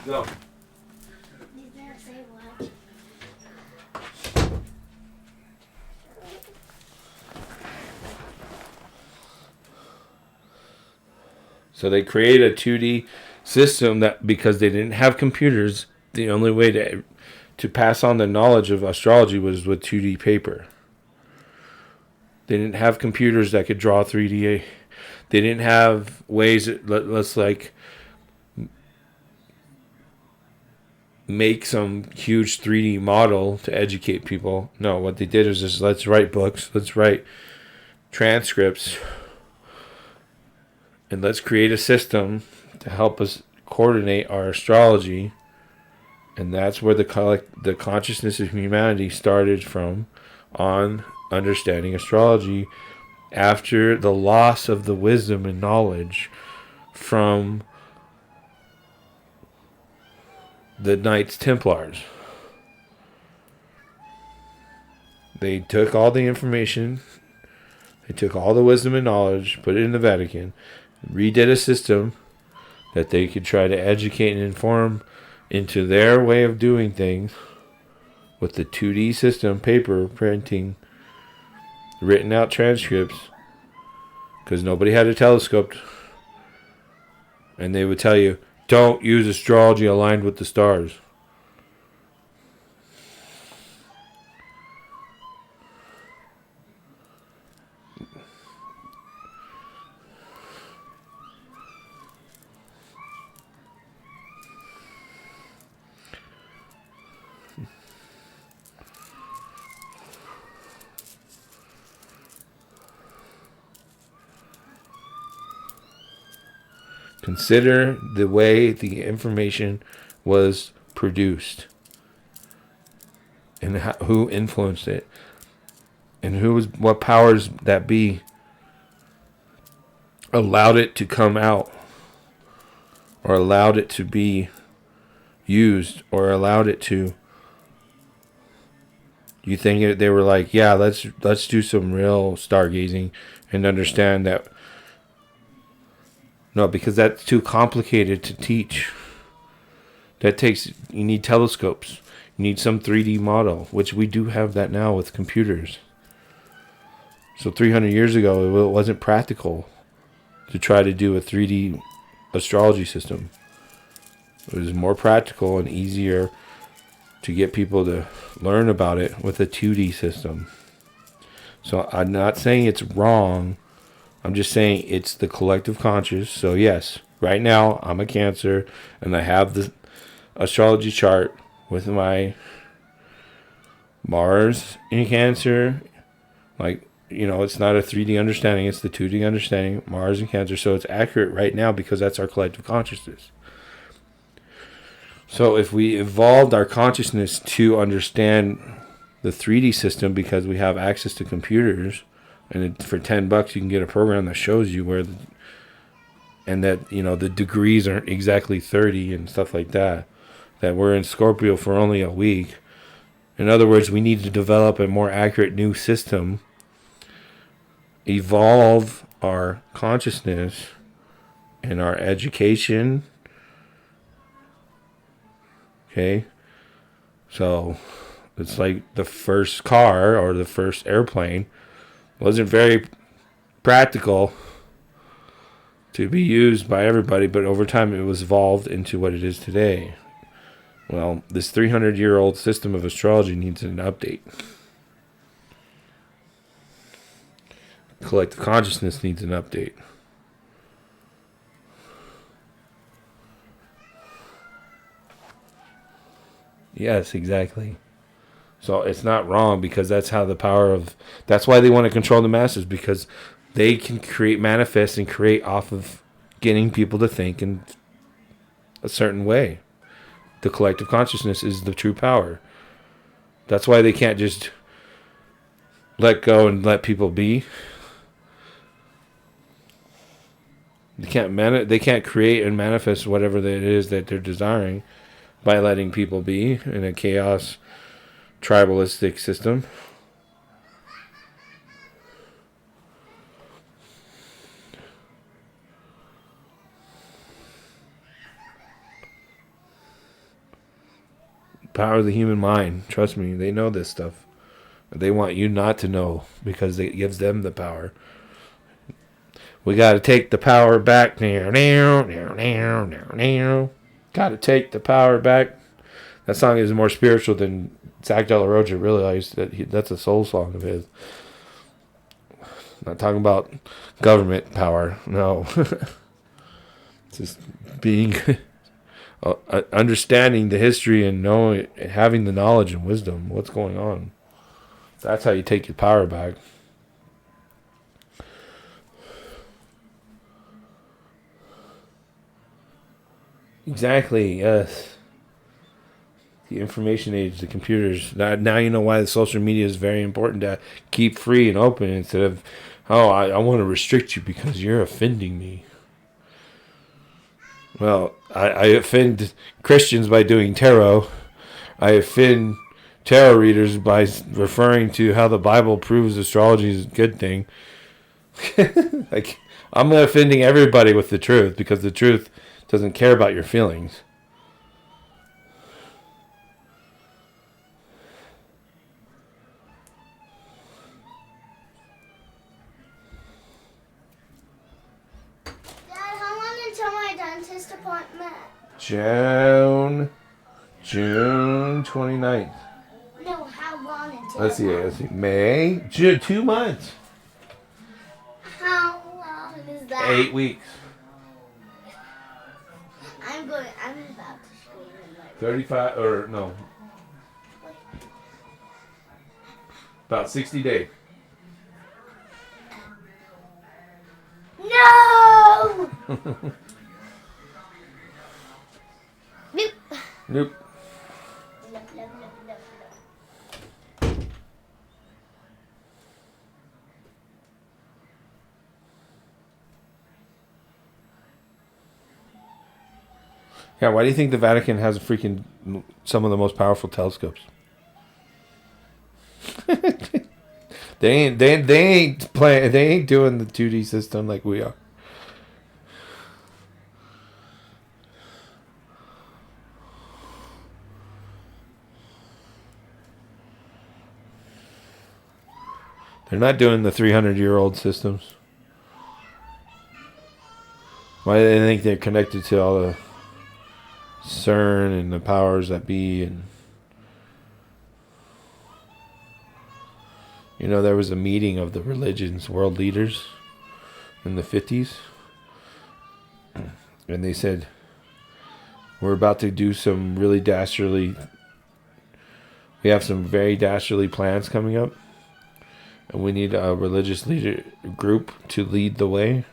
Go. Did that say watch? So they created a 2D system that because they didn't have computers, the only way to pass on the knowledge of astrology was with 2D paper. They didn't have computers that could draw 3D. They didn't have ways let's like make some huge 3D model to educate people. No, what they did is just let's write books, let's write transcripts, and let's create a system to help us coordinate our astrology. And that's where the consciousness of humanity started from, on understanding astrology after the loss of the wisdom and knowledge from the Knights Templars. They took all the information, they took all the wisdom and knowledge, put it in the Vatican, redid a system that they could try to educate and inform into their way of doing things with the 2D system, paper printing, written out transcripts, because nobody had a telescope. And they would tell you, don't use astrology aligned with the stars. Consider the way the information was produced and who influenced it and what powers that be allowed it to come out or allowed it to be used or allowed it to. You think they were like, yeah, let's do some real stargazing and understand that. No, because that's too complicated to teach. You need telescopes. You need some 3D model, which we do have that now with computers. So 300 years ago, it wasn't practical to try to do a 3D astrology system. It was more practical and easier to get people to learn about it with a 2D system. So I'm not saying it's wrong. I'm just saying it's the collective conscious. So yes, right now I'm a Cancer and I have the astrology chart with my Mars in Cancer. Like, it's not a 3D understanding, it's the 2D understanding, Mars in Cancer. So it's accurate right now because that's our collective consciousness. So if we evolved our consciousness to understand the 3D system because we have access to computers, and for $10 you can get a program that shows you where, and that the degrees aren't exactly 30 and stuff like that. That we're in Scorpio for only a week. In other words, we need to develop a more accurate new system, evolve our consciousness and our education. Okay, so it's like the first car or the first airplane wasn't very practical to be used by everybody, but over time it was evolved into what it is today. Well, this 300-year-old system of astrology needs an update. Collective consciousness needs an update. Yes, exactly. So it's not wrong because that's how that's why they want to control the masses, because they can manifest and create off of getting people to think in a certain way. The collective consciousness is the true power. That's why they can't just let go and let people be. They can't create and manifest whatever it is that they're desiring by letting people be in a chaos tribalistic system. Power of the human mind. Trust me, they know this stuff. They want you not to know because it gives them the power. We got to take the power back. Got to take the power back. That song is more spiritual than Zach De La Rocha realized. That's a soul song of his. Not talking about government power. No. Just being... understanding the history and having the knowledge and wisdom, what's going on. That's how you take your power back. Exactly, yes. The information age, the computers. Now you know why the social media is very important to keep free and open instead of, I want to restrict you because you're offending me. Well, I offend Christians by doing tarot. I offend tarot readers by referring to how the Bible proves astrology is a good thing. Like, I'm offending everybody with the truth because the truth doesn't care about your feelings. Dad, how long until my dentist appointment? June 29th. No, how long until? Let's see. May, 2 months. How long is that? 8 weeks. I'm about to scream in my 35, or no. About 60 days. No! Nope. Nope. Yeah, why do you think the Vatican has some of the most powerful telescopes? They ain't doing the 2D system like we are. They're not doing the 300-year-old systems. Why do they think they're connected to all the CERN and the powers that be? And there was a meeting of the religions world leaders in the 50s, and they said, we're about to do some really dastardly, we have some very dastardly plans coming up, and we need a religious leader group to lead the way,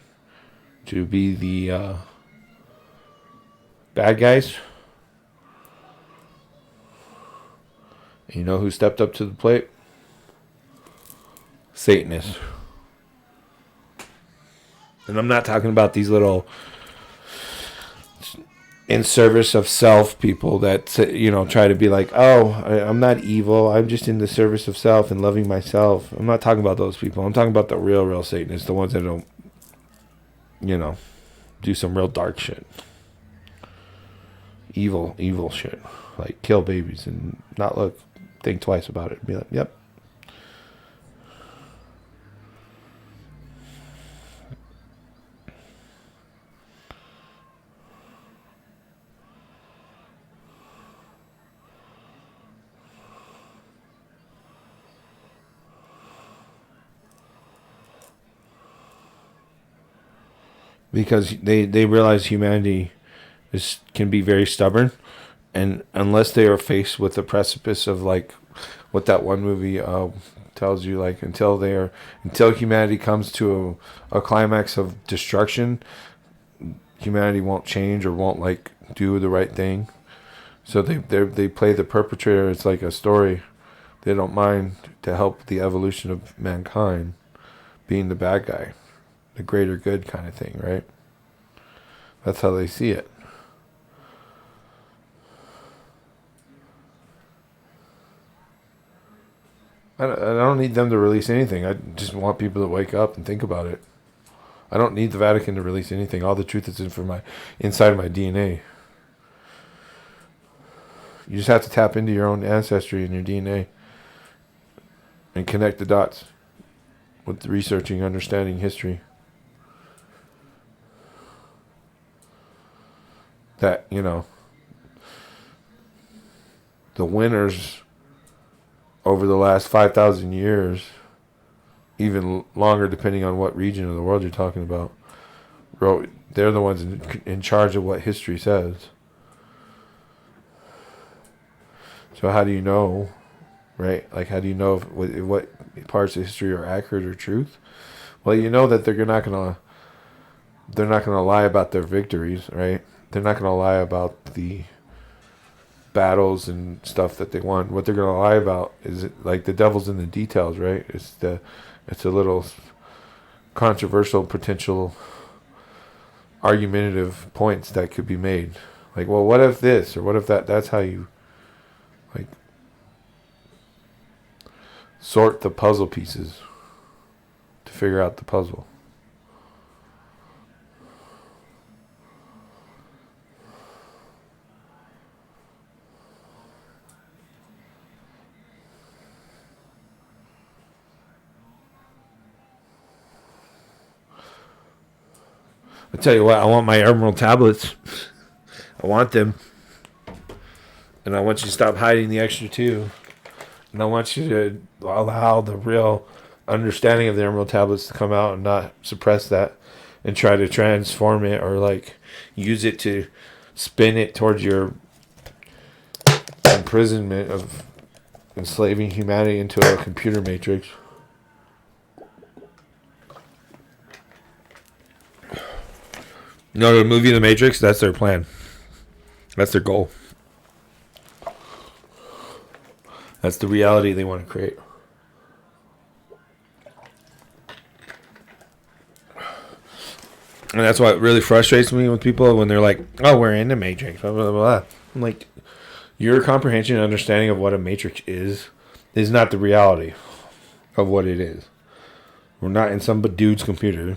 to be the bad guys. And you know who stepped up to the plate? Satanists. And I'm not talking about these little in service of self people that try to be like, oh, I'm not evil, I'm just in the service of self and loving myself. I'm not talking about those people. I'm talking about the real Satanists, the ones that don't do some real dark shit, evil shit, like kill babies and not think twice about it, be like, yep. Because they realize humanity can be very stubborn, and unless they are faced with the precipice of like what that one movie tells you, like until humanity comes to a climax of destruction, humanity won't change or won't like do the right thing. So they play the perpetrator. It's like a story. They don't mind to help the evolution of mankind, being the bad guy, the greater good kind of thing, right? That's how they see it. I don't need them to release anything. I just want people to wake up and think about it. I don't need the Vatican to release anything. All the truth is inside my DNA. You just have to tap into your own ancestry and your DNA and connect the dots with researching, understanding history. That, the winners over the last 5,000 years, even longer depending on what region of the world you're talking about, they're the ones in charge of what history says. So how do you know, right? Like, how do you know what parts of history are accurate or truth? Well, you know that they're not gonna lie about their victories, right? They're not gonna lie about the battles and stuff that they won. What they're gonna lie about is like the devil's in the details, right? It's a little controversial potential argumentative points that could be made. Like, well, what if this or what if that? That's how you like sort the puzzle pieces to figure out the puzzle. I tell you what, I want my emerald tablets. I want them. And I want you to stop hiding the extra two. And I want you to allow the real understanding of the emerald tablets to come out and not suppress that and try to transform it or like use it to spin it towards your imprisonment of enslaving humanity into a computer matrix. No, the movie The Matrix, that's their plan. That's their goal. That's the reality they want to create. And that's what really frustrates me with people when they're like, oh, we're in the Matrix, blah, blah, blah. I'm like, your comprehension and understanding of what a Matrix is not the reality of what it is. We're not in some dude's computer.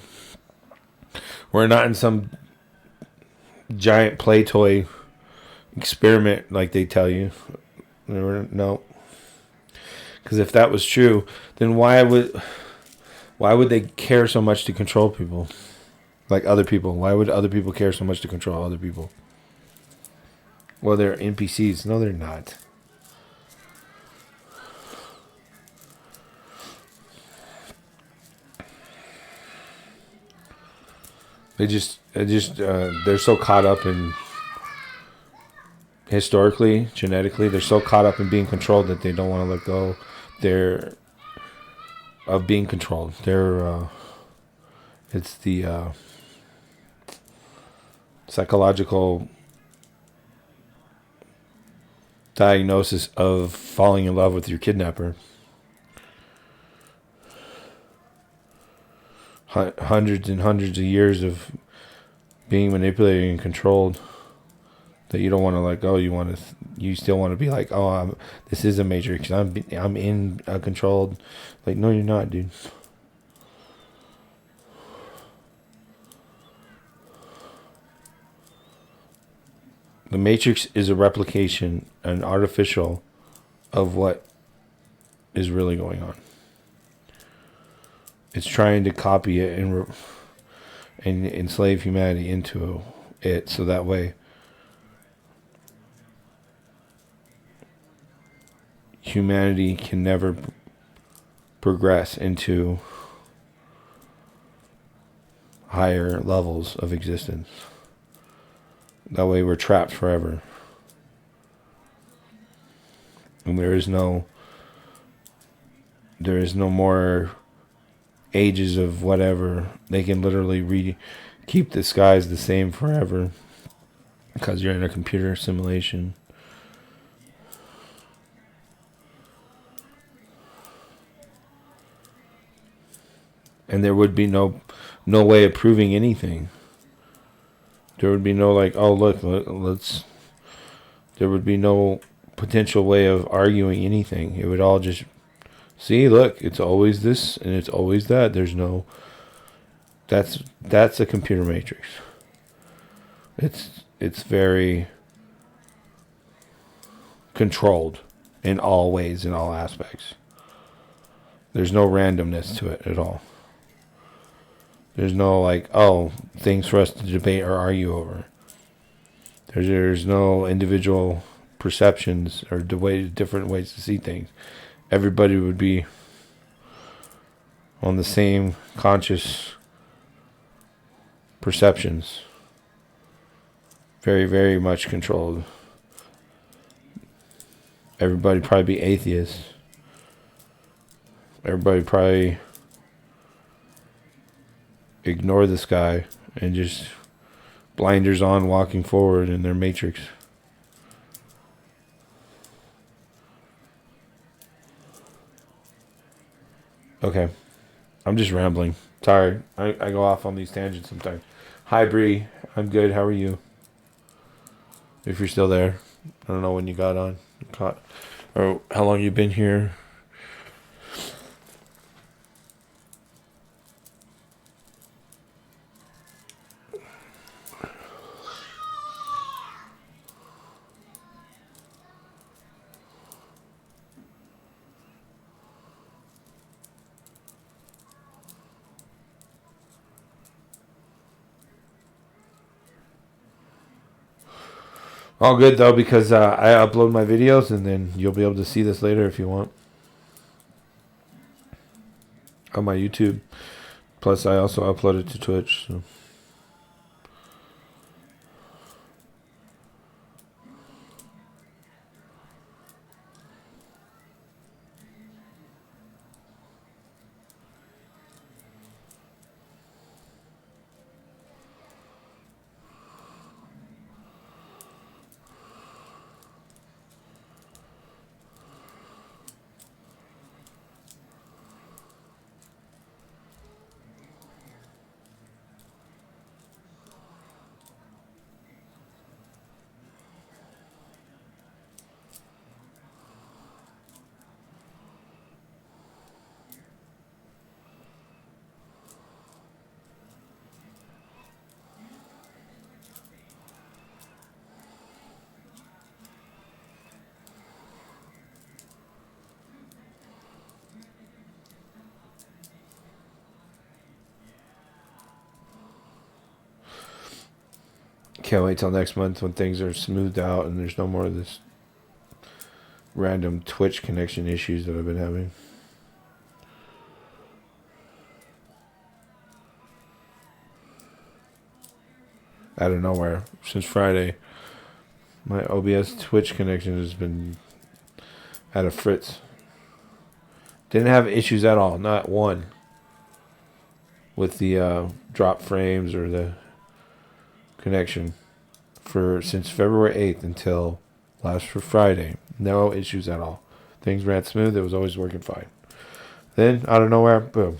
We're not in some giant play toy experiment like they tell you. No. Because if that was true, then why would they care so much to control people? Like other people. Why would other people care so much to control other people? Well, they're NPCs. No, they're not. They're so caught up in historically, genetically, they're so caught up in being controlled that they don't want to let go. Of being controlled. It's the psychological diagnosis of falling in love with your kidnapper. Hundreds and hundreds of years of being manipulated and controlled that you don't want to let go. You still want to be like, oh, this is a matrix. I'm in a controlled. Like, no, you're not, dude. The matrix is a replication, an artificial, of what is really going on. It's trying to copy it and enslave humanity into it, so that way humanity can never progress into higher levels of existence. That way we're trapped forever. And there is no more ages of whatever. They can literally keep the skies the same forever because you're in a computer simulation. And there would be no way of proving anything. There would be no like, oh look, let's. There would be no potential way of arguing anything. It would all just, see, look, it's always this and it's always that. There's no. That's a computer matrix. It's very controlled in all ways, in all aspects. There's no randomness to it at all. There's no like, oh, things for us to debate or argue over. There's no individual perceptions or different ways to see things. Everybody would be on the same conscious perceptions. Very, very much controlled. Everybody probably be atheists. Everybody probably ignore the sky and just blinders on walking forward in their matrix. Okay. I'm just rambling. Sorry. I go off on these tangents sometimes. Hi, Bree. I'm good. How are you? If you're still there. I don't know when you got on. Or how long you been here. All good though, because I upload my videos and then you'll be able to see this later if you want. On my YouTube. Plus I also upload it to Twitch. So. Can't wait till next month when things are smoothed out and there's no more of this random Twitch connection issues that I've been having. Out of nowhere. Since Friday, my OBS Twitch connection has been at a fritz. Didn't have issues at all. Not one. With the drop frames or the connection since February 8th until last Friday. No issues at all. Things ran smooth. It was always working fine. Then, out of nowhere, boom.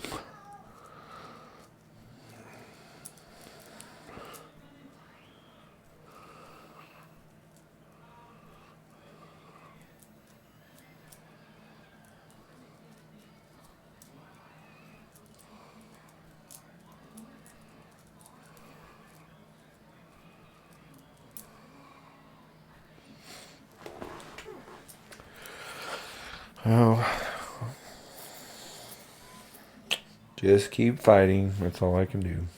Oh, just keep fighting. That's all I can do.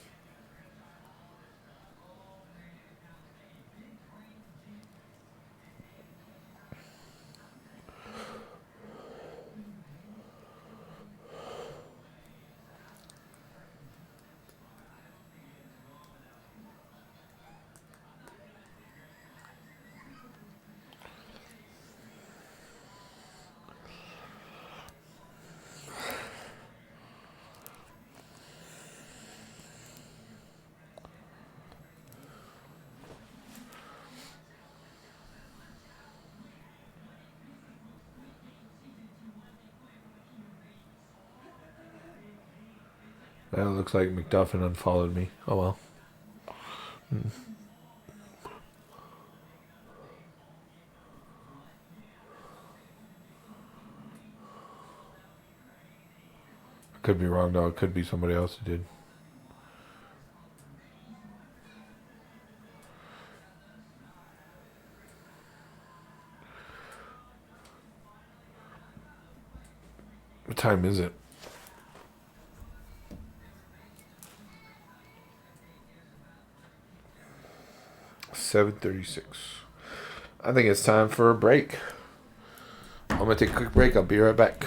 That looks like McDuffin unfollowed me. Oh well. I could be wrong though. It could be somebody else who did. What time is it? 7:36. I think it's time for a break. I'm gonna take a quick break. I'll be right back.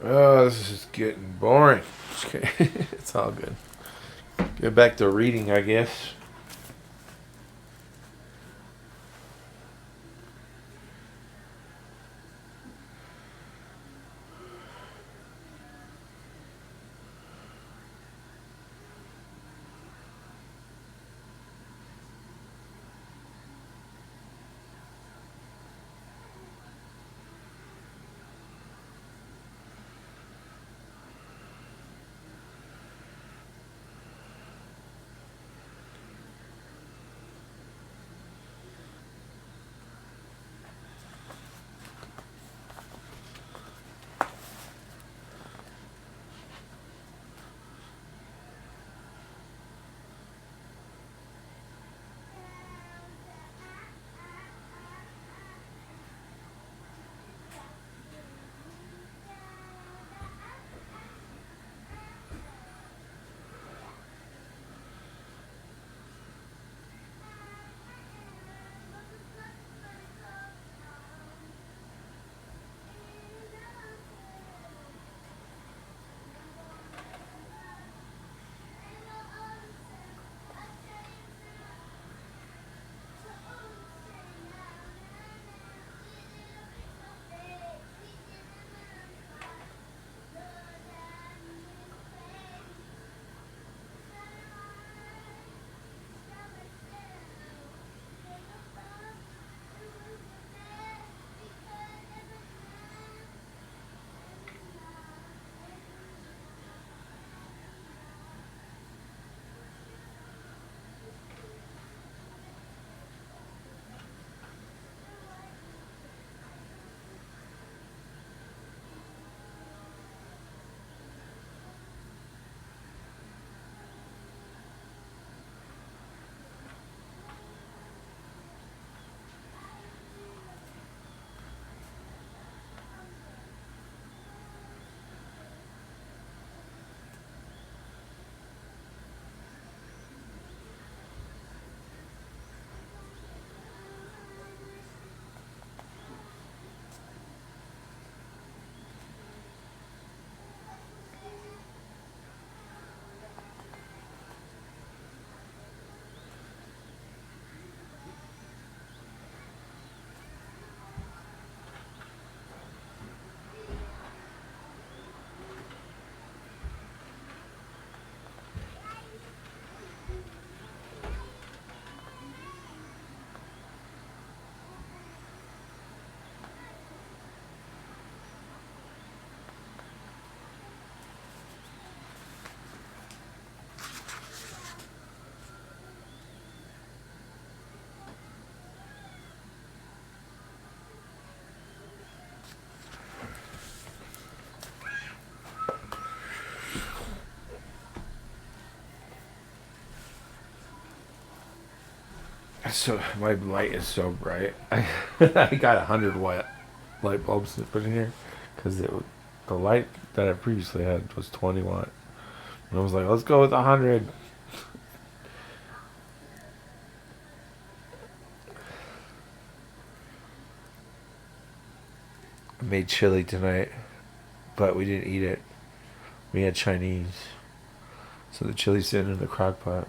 Oh, this is getting boring. It's all good. Get back to reading, I guess. So my light is so bright. I got 100 watt light bulbs to put in here because the light that I previously had was 20 watt. And I was like, let's go with 100. I made chili tonight, but we didn't eat it. We had Chinese, so the chili's sitting in the crock pot,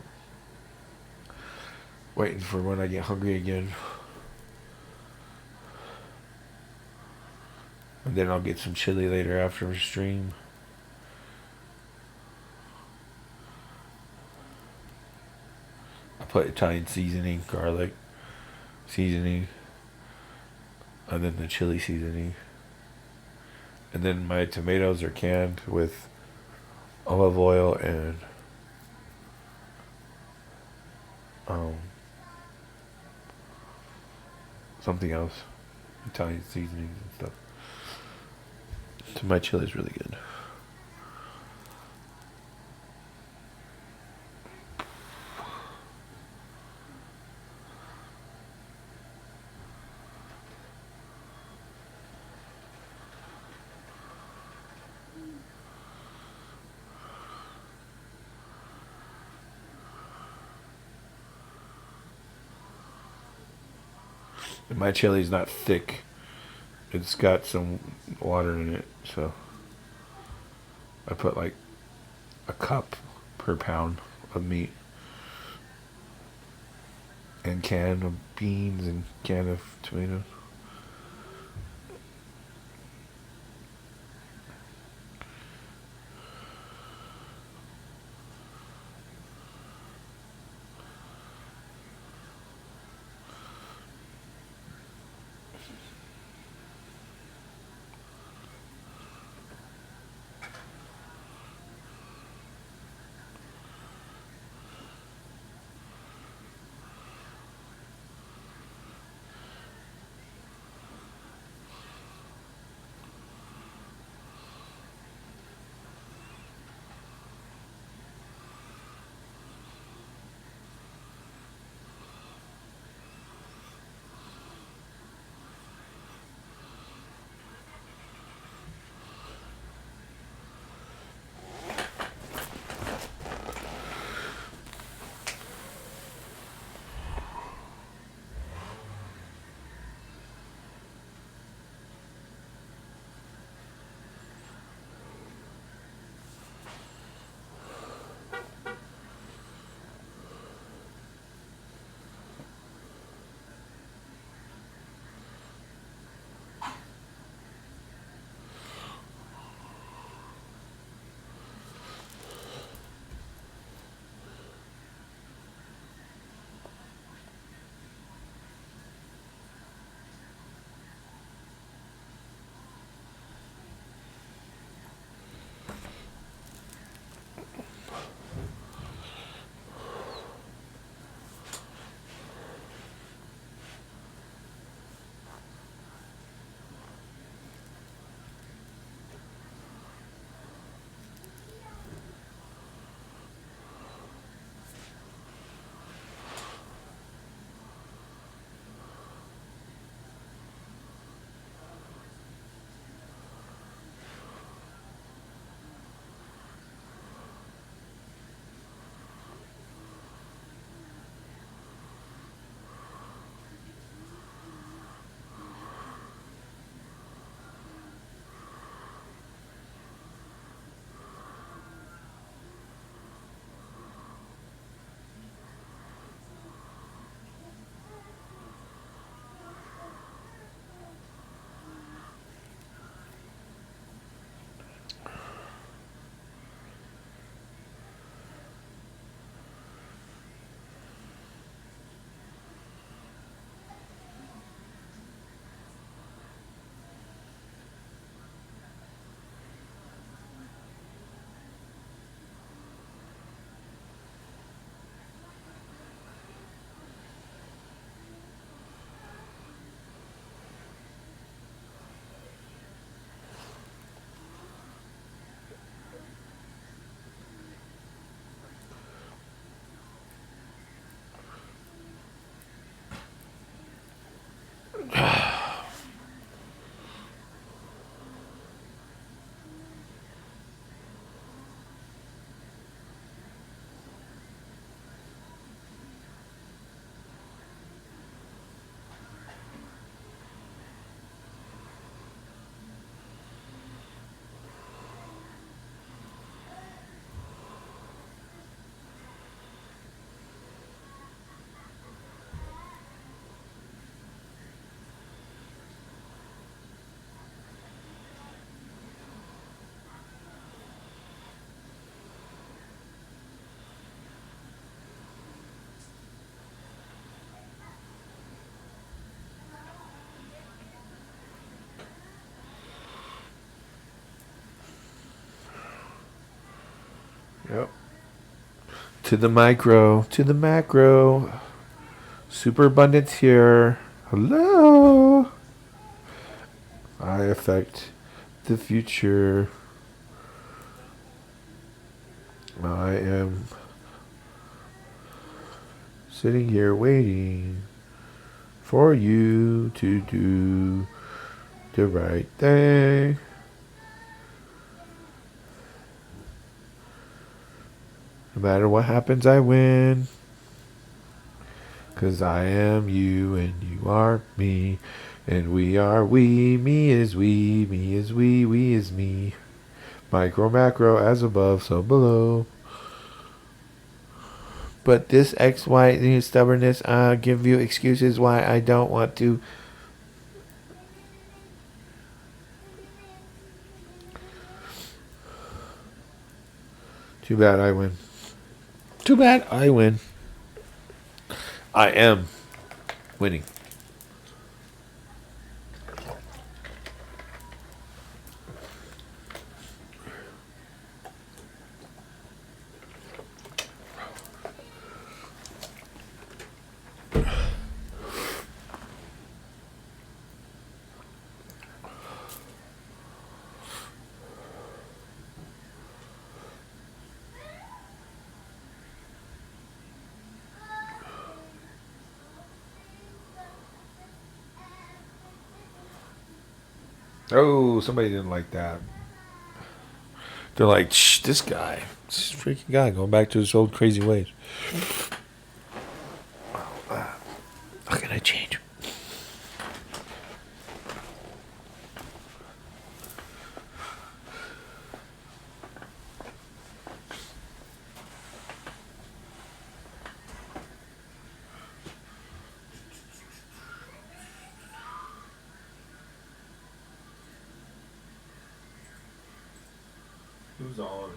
waiting for when I get hungry again. And then I'll get some chili later after a stream. I put Italian seasoning, garlic seasoning, and then the chili seasoning. And then my tomatoes are canned with olive oil and something else, Italian seasonings and stuff. So my chili's really good. And my chili's not thick. It's got some water in it, so I put like a cup per pound of meat, and can of beans, and can of tomatoes. Yep. To the micro, to the macro. Superabundance here. Hello. I affect the future. I am sitting here waiting for you to do the right thing. No matter what happens, I win. 'Cause I am you and you are me. And we are we. Me is we. Me is we. We is me. Micro, macro, as above, so below. But this X, Y, stubbornness, give you excuses why I don't want to. Too bad I win. Too bad I win. I am winning. Oh, somebody didn't like that. They're like, shh, this guy. This freaking guy going back to his old crazy ways. How can I change? Who's on?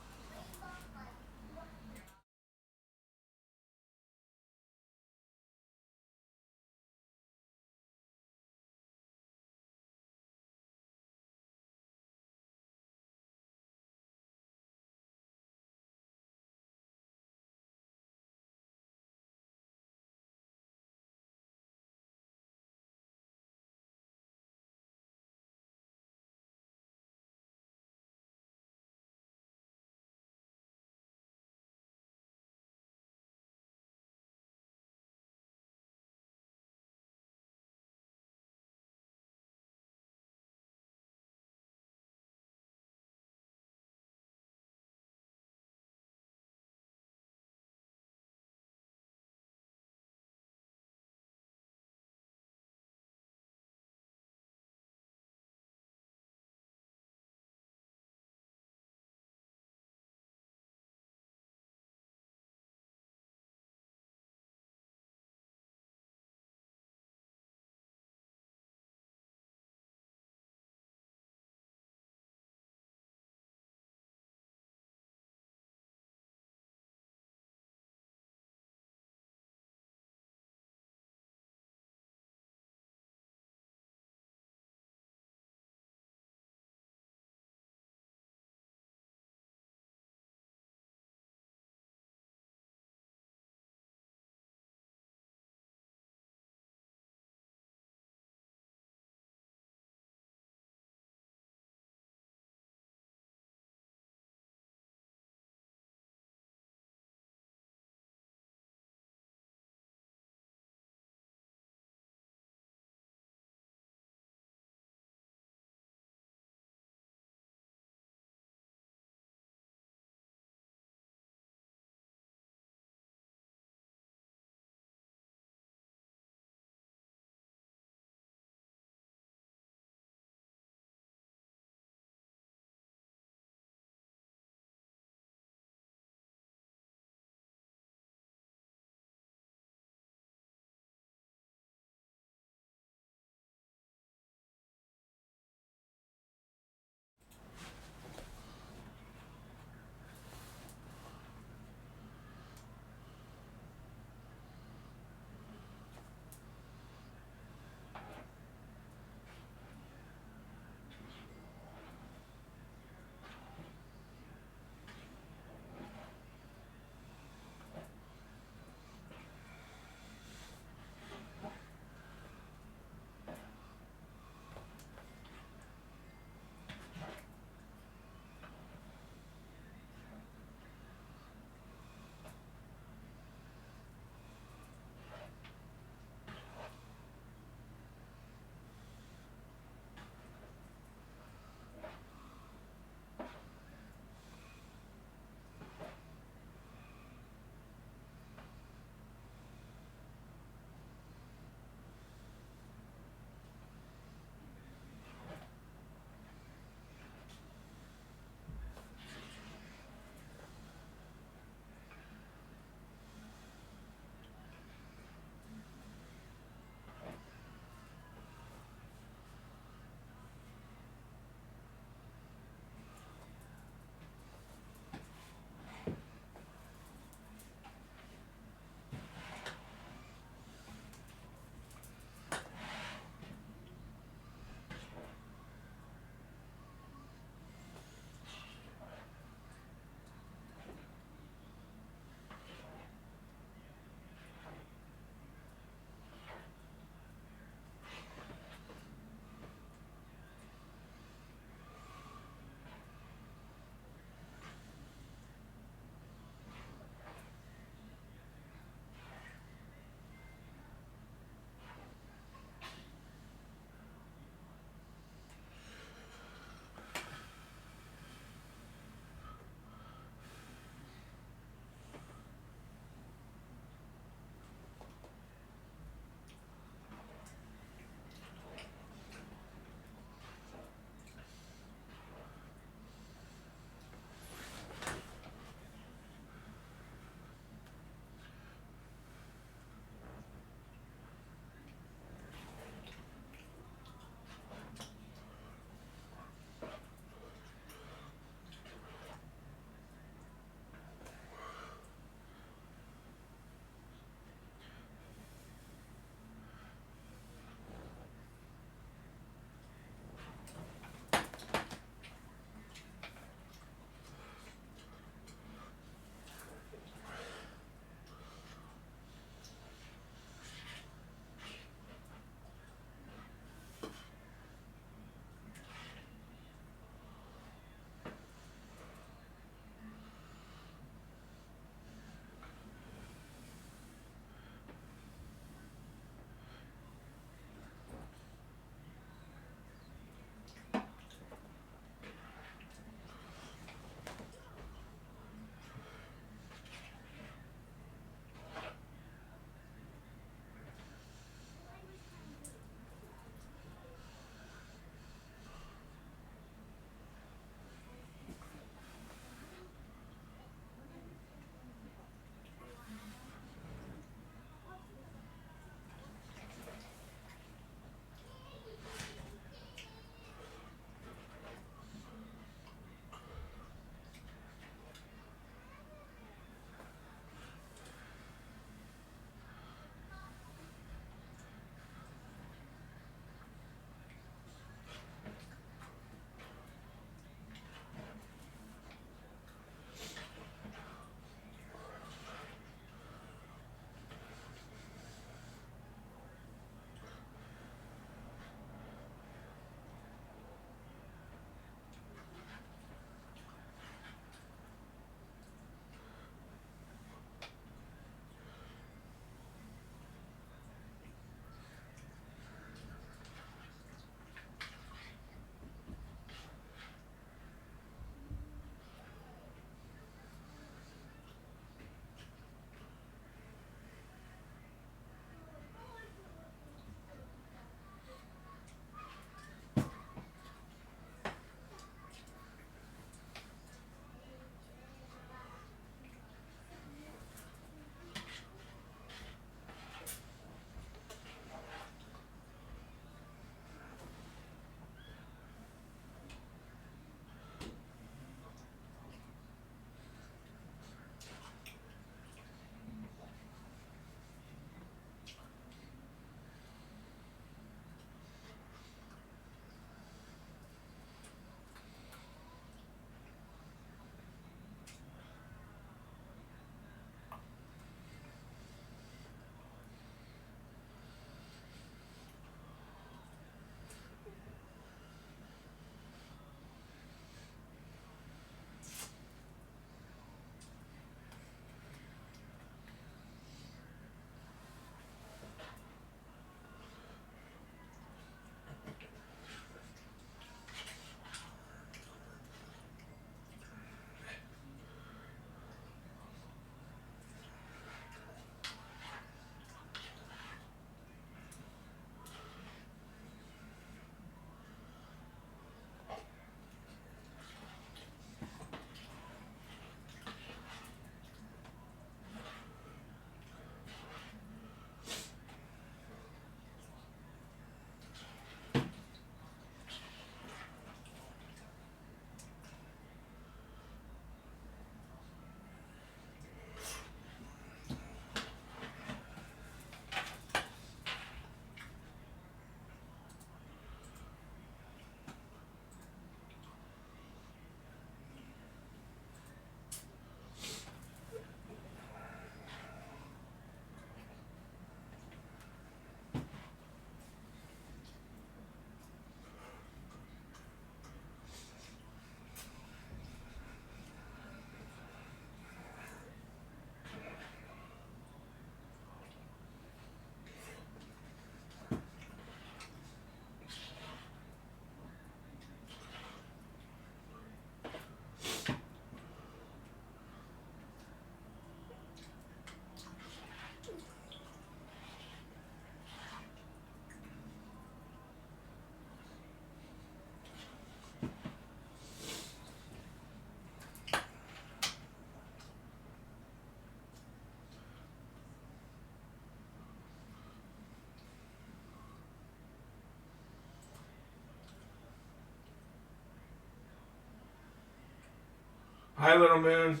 Hi, little moon.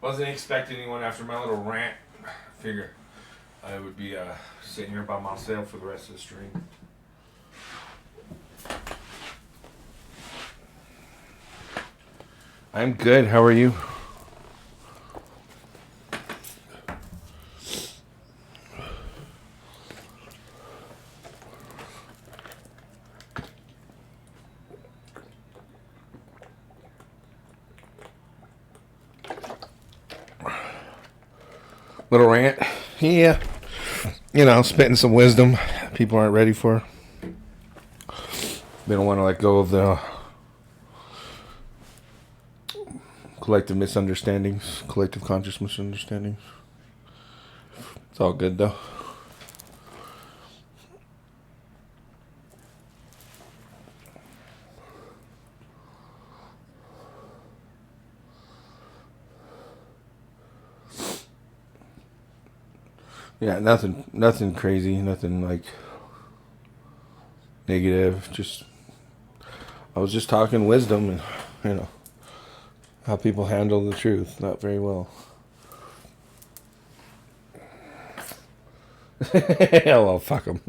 Wasn't expecting anyone after my little rant. Figure I would be sitting here by myself for the rest of the stream. I'm good. How are you? Little rant. Yeah. You know, spitting some wisdom people aren't ready for. They don't want to let go of the collective misunderstandings, collective conscious misunderstandings. It's all good, though. Yeah, nothing crazy, nothing like negative. Just I was just talking wisdom and how people handle the truth not very well. Yeah, well, fuck them.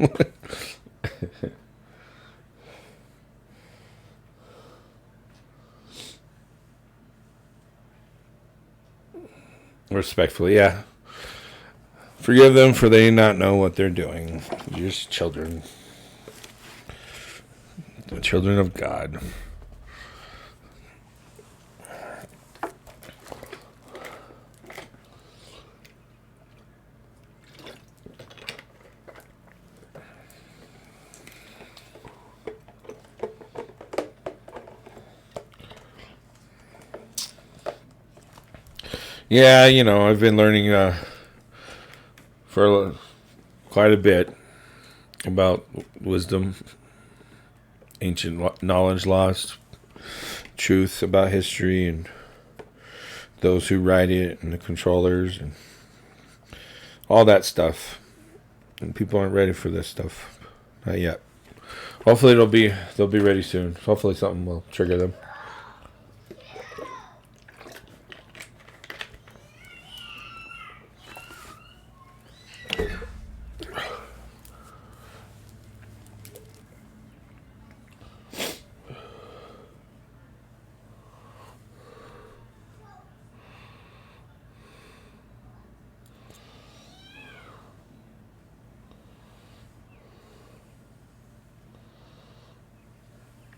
Respectfully, yeah. Forgive them for they not know what they're doing. You're just children. The children of God. Yeah, I've been learning for quite a bit about wisdom, ancient knowledge lost, truth about history, and those who write it, and the controllers, and all that stuff. And people aren't ready for this stuff, not yet. Hopefully they'll be ready soon. Hopefully something will trigger them.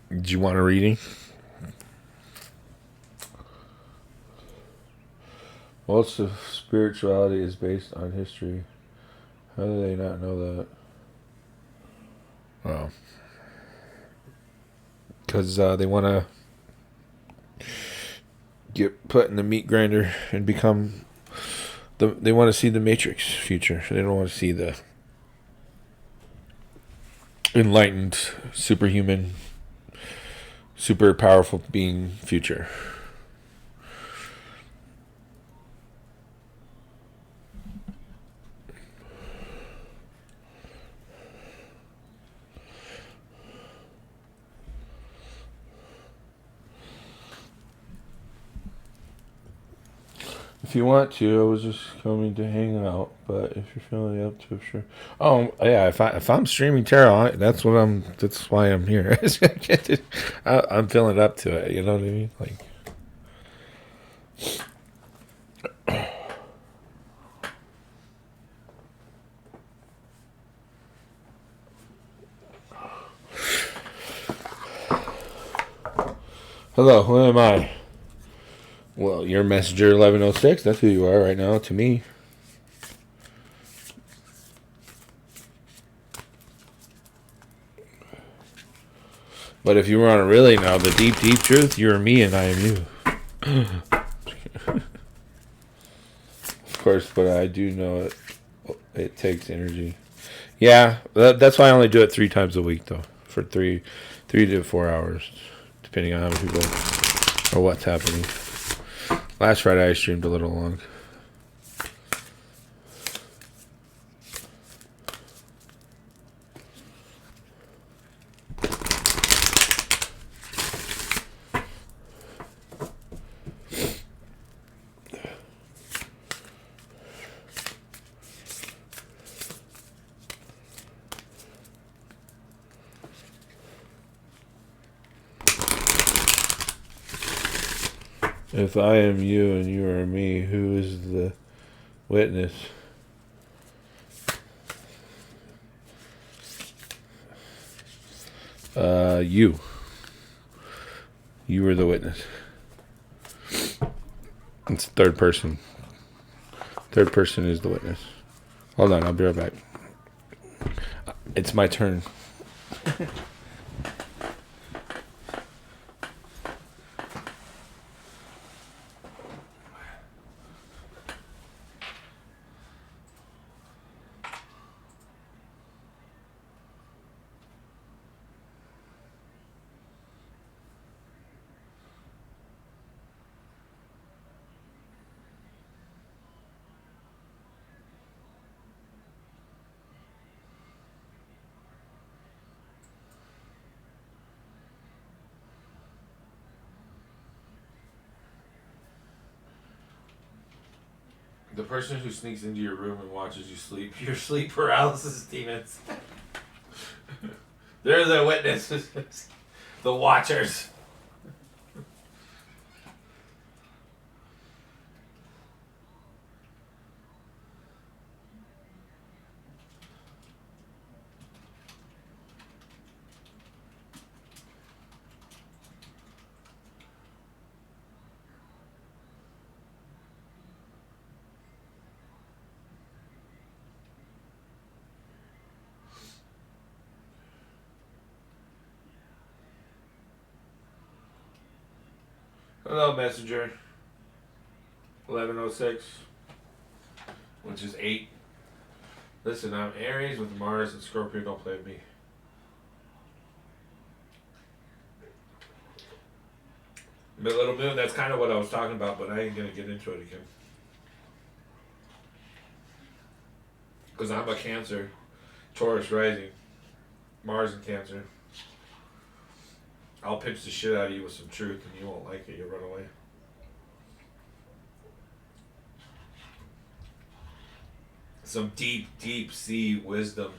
Did you want a reading? Most of spirituality is based on history. How do they not know that? Well, because they want to get put in the meat grinder and become they want to see the Matrix future. They don't want to see the enlightened, superhuman, super powerful being future. If you want to, I was just coming to hang out. But if you're feeling up to it, sure. Oh yeah, if I'm streaming tarot, that's why I'm here. I'm feeling up to it. You know what I mean? Like. Hello, who am I? Well, you're Messenger 1106. That's who you are right now to me. But if you want to really know the deep, deep truth, you're me and I am you. Of course, but I do know it takes energy. Yeah, that's why I only do it 3 times a week, though. For 3 to 4 hours, depending on how many people or what's happening. Last Friday I streamed a little long. If I am you and you are me, who is the witness? You. You were the witness. It's third person. Third person is the witness. Hold on, I'll be right back. It's my turn. The person who sneaks into your room and watches you sleep, your sleep paralysis demons. They're the witnesses. The watchers. Hello, Messenger. 1106, which is 8. Listen, I'm Aries with Mars and Scorpio. Don't play with me. Little Moon, that's kind of what I was talking about, but I ain't going to get into it again. Because I'm a Cancer, Taurus rising, Mars and Cancer. I'll pinch the shit out of you with some truth and you won't like it. You'll run away. Some deep, deep sea wisdom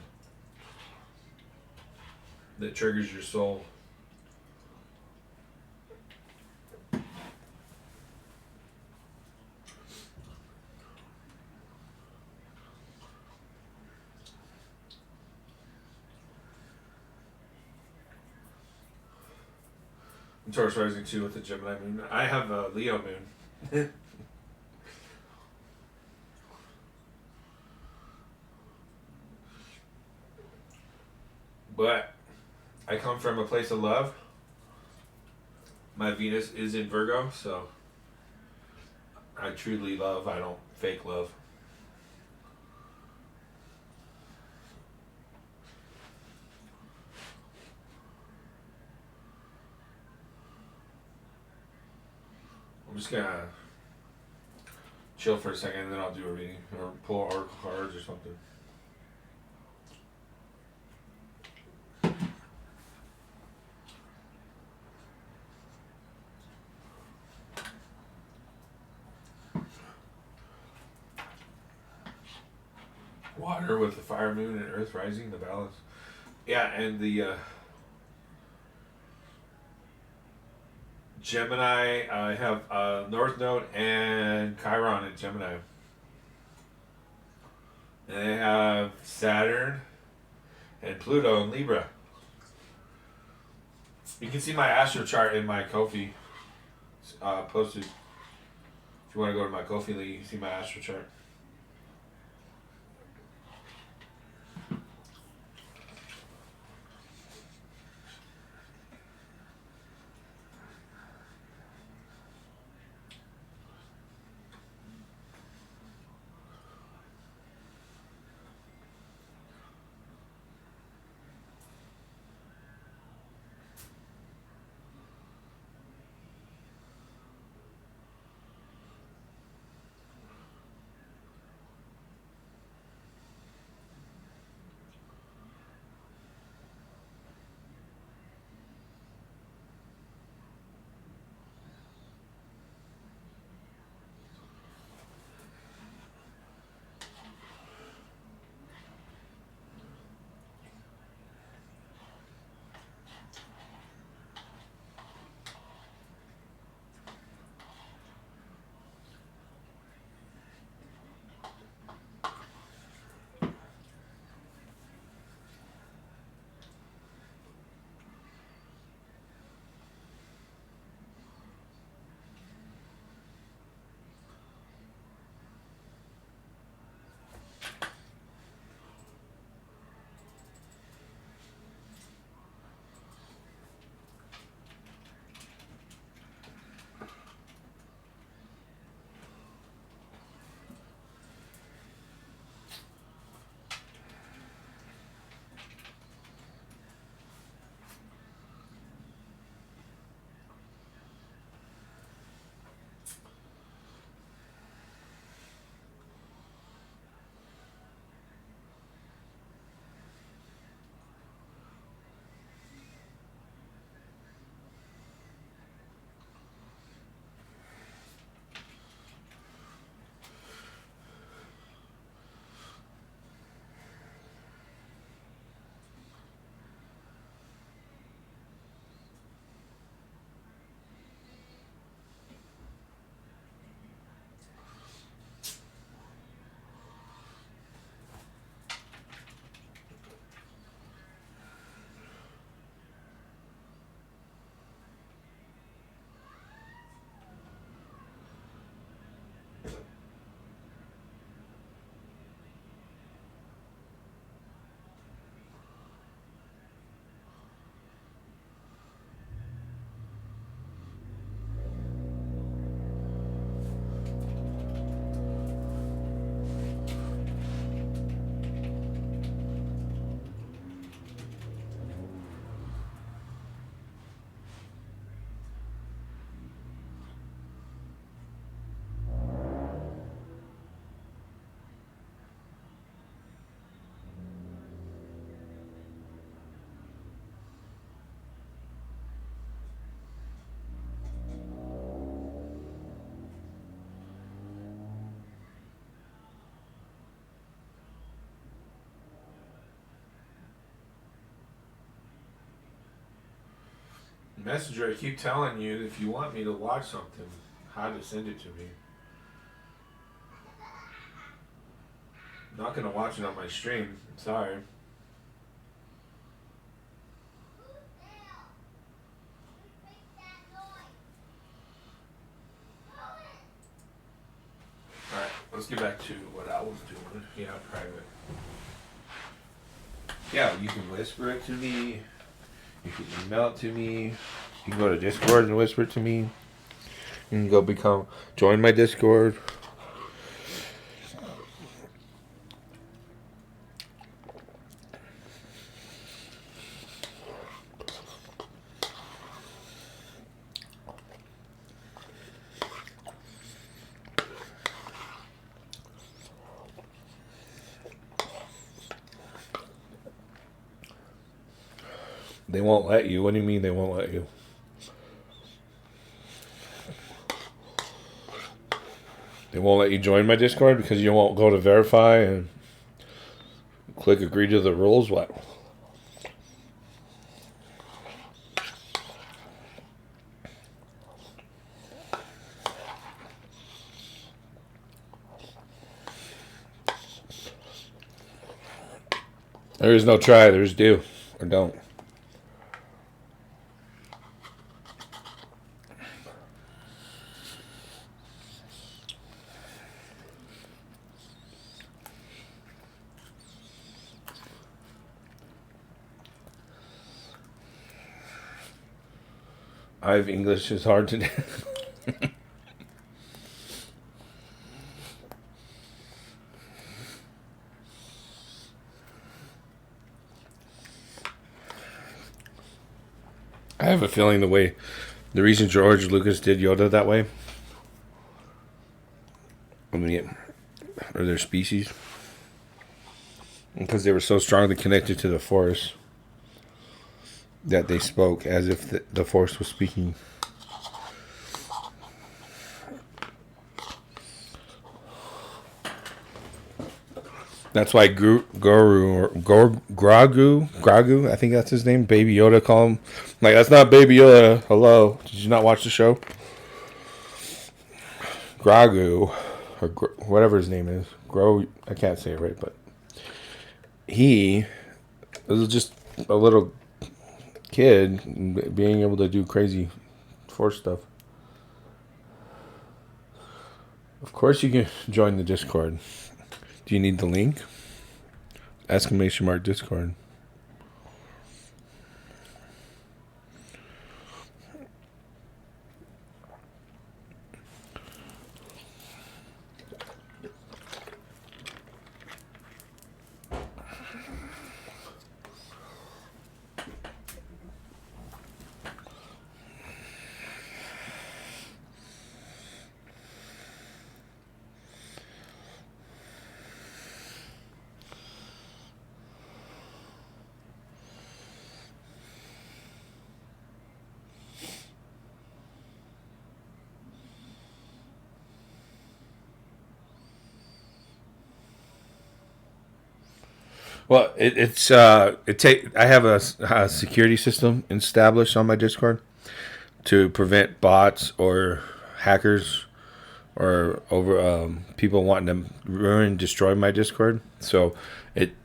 that triggers your soul. I'm Taurus rising too with the Gemini moon. I have a Leo moon. But I come from a place of love. My Venus is in Virgo, so I truly love. I don't fake love. I'm just gonna chill for a second and then I'll do a reading or pull oracle cards or something. Water with the fire moon and earth rising, the balance. Yeah, and the Gemini, I have North Node and Chiron in Gemini. And I have Saturn and Pluto in Libra. You can see my astro chart in my Ko-fi posted. If you want to go to my Ko-fi link, you can see my astro chart. Messenger, I keep telling you, if you want me to watch something, how to send it to me. I'm not going to watch it on my stream. Sorry. Alright, let's get back to what I was doing. Yeah, private. Yeah, you can whisper it to me. You can email it to me. You can go to Discord and whisper it to me. You can go join my Discord. They won't let you. What do you mean they won't let you? They won't let you join my Discord because you won't go to verify and click agree to the rules? What? There is no try. There's do or don't. English is hard to do. I have a feeling the reason George Lucas did Yoda that way, or their species, because they were so strongly connected to the Force that they spoke as if the Force was speaking. That's why Grogu, I think that's his name, Baby Yoda, call him. Like, that's not Baby Yoda. Hello. Did you not watch the show? Grogu, or whatever his name is. I can't say it right, but he was just a little kid being able to do crazy Force stuff. Of course you can join the Discord. Do you need the link? !Discord. Well, I have a security system established on my Discord to prevent bots or hackers or people wanting to ruin and destroy my Discord. So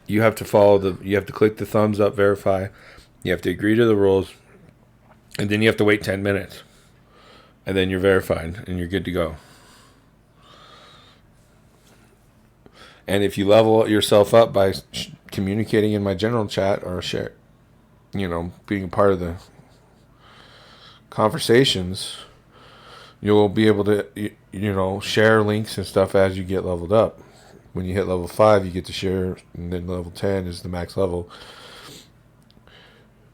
you have to you have to click the thumbs up, verify, you have to agree to the rules, and then you have to wait 10 minutes, and then you're verified and you're good to go. And if you level yourself up by communicating in my general chat or being a part of the conversations, you'll be able to, share links and stuff as you get leveled up. When you hit level 5, you get to share, and then level 10 is the max level.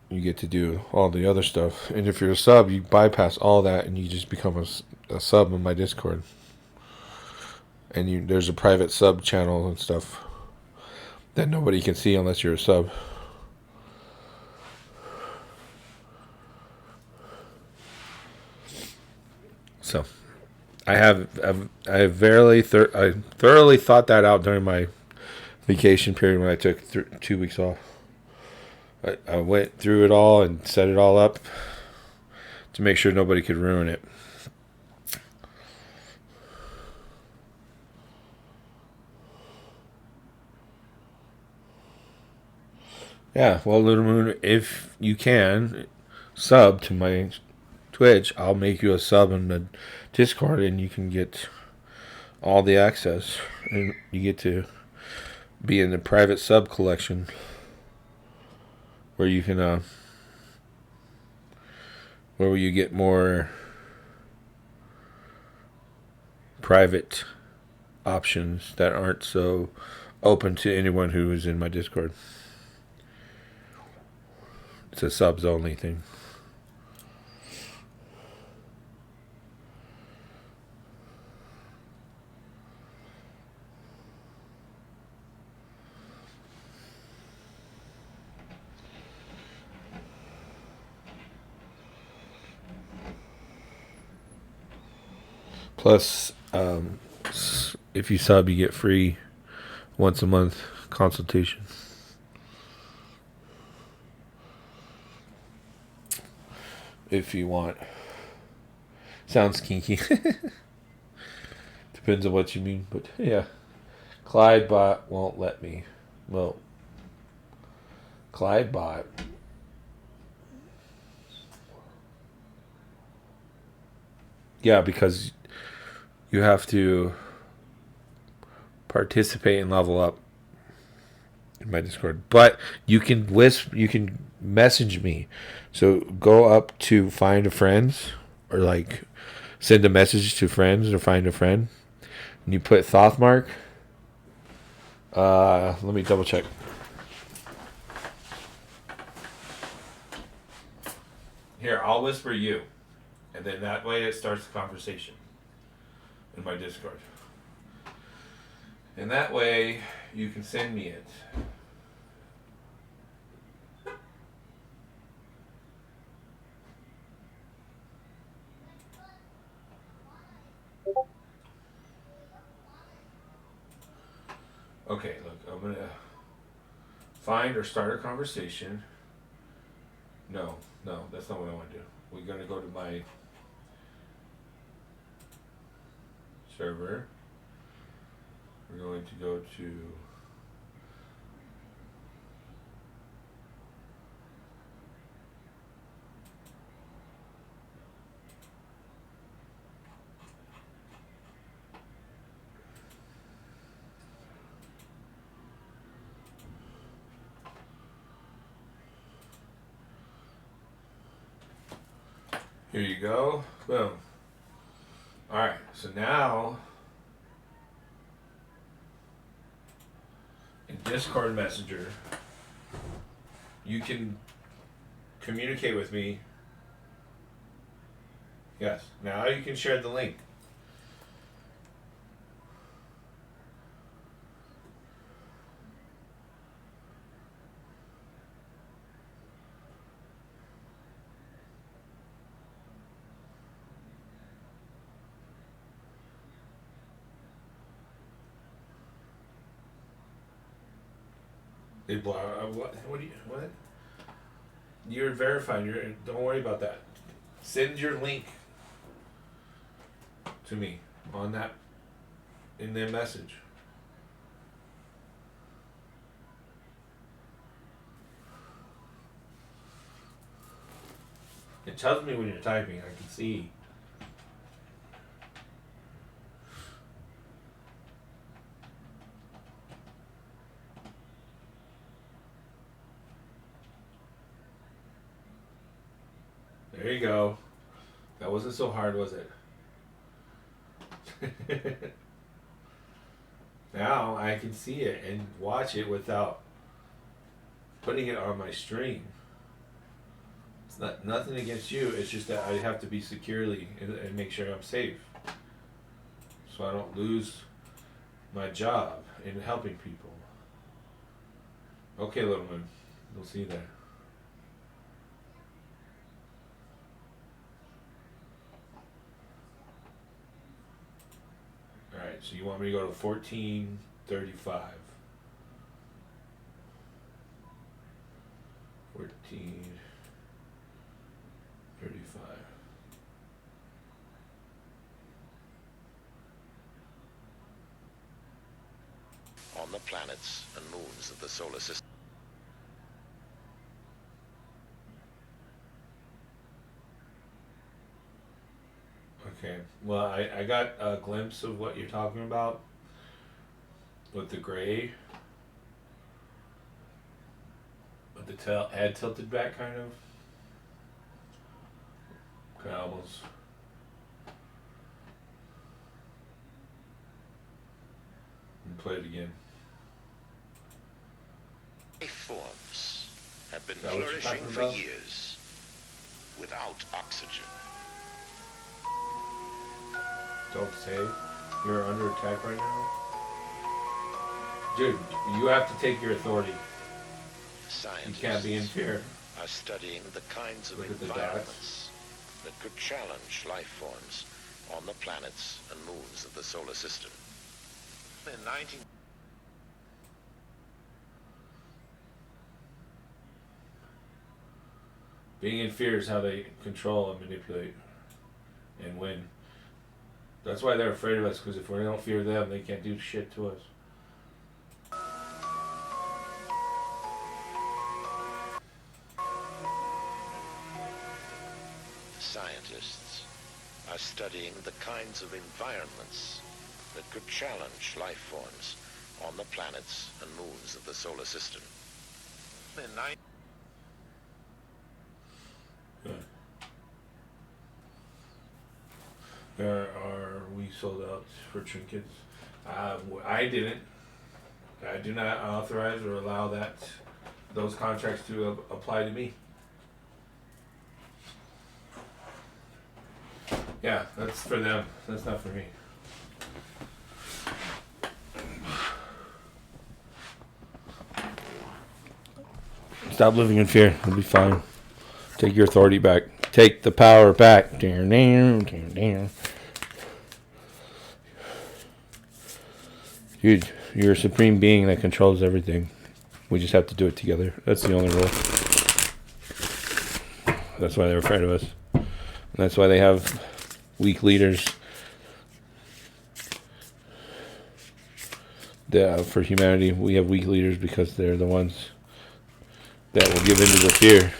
You get to do all the other stuff. And if you're a sub, you bypass all that and you just become a sub in my Discord. And there's a private sub channel and stuff that nobody can see unless you're a sub. So, I thoroughly thought that out during my vacation period when I took 2 weeks off. I went through it all and set it all up, to make sure nobody could ruin it. Yeah, well, Little Moon, if you can sub to my Twitch, I'll make you a sub in the Discord, and you can get all the access, and you get to be in the private sub collection where you can where you get more private options that aren't so open to anyone who is in my Discord. It's a subs only thing. Plus, if you sub, you get free once a month consultation. If you want. Sounds kinky. Depends on what you mean, but yeah. Clydebot won't let me. Well, Clydebot. Yeah, because you have to participate and level up in my Discord. But you can message me. So go up to find a friends, or like send a message to friends, or find a friend, and you put Thoth mark. Let me double check. Here, I'll whisper you, and then that way it starts the conversation in my Discord. And that way you can send me it. Okay, look, I'm gonna find or start a conversation. No, that's not what I want to do. We're gonna go to my server. We're going to go to here you go. Boom. Alright, so now in Discord Messenger you can communicate with me. Yes. Now you can share the link. They blow. What do you? What? You're verified. Don't worry about that. Send your link to me on that in their message. It tells me when you're typing. I can see. There you go. That wasn't so hard, was it? Now I can see it and watch it without putting it on my stream. It's not nothing against you. It's just that I have to be securely and make sure I'm safe, so I don't lose my job in helping people. Okay, little man. We'll see you there. Alright, so you want me to go to 1435. 1435. on the planets and moons of the solar system. Okay, well, I got a glimpse of what you're talking about with the gray, with the head tilted back, kind of almost. And play it again. Life forms have been Is that what you're flourishing talking for about? years without oxygen. Don't say you're under attack right now. Dude, you have to take your authority. You can't be in Scientists fear. are studying the kinds of Look at the environments that could challenge life forms on the planets and moons of the solar system. In 19... Being in fear is how they control and manipulate and win. That's why they're afraid of us, because if we don't fear them, they can't do shit to us. Scientists are studying the kinds of environments that could challenge life forms on the planets and moons of the solar system. In We sold out for trinkets. I didn't. I do not authorize or allow those contracts to apply to me. Yeah, that's for them. That's not for me. Stop living in fear. It'll be fine. Take your authority back. Take the power back. Dude, you're a supreme being that controls everything. We just have to do it together. That's the only rule. That's why they're afraid of us. And that's why they have weak leaders. For humanity, we have weak leaders because they're the ones that will give in to the fear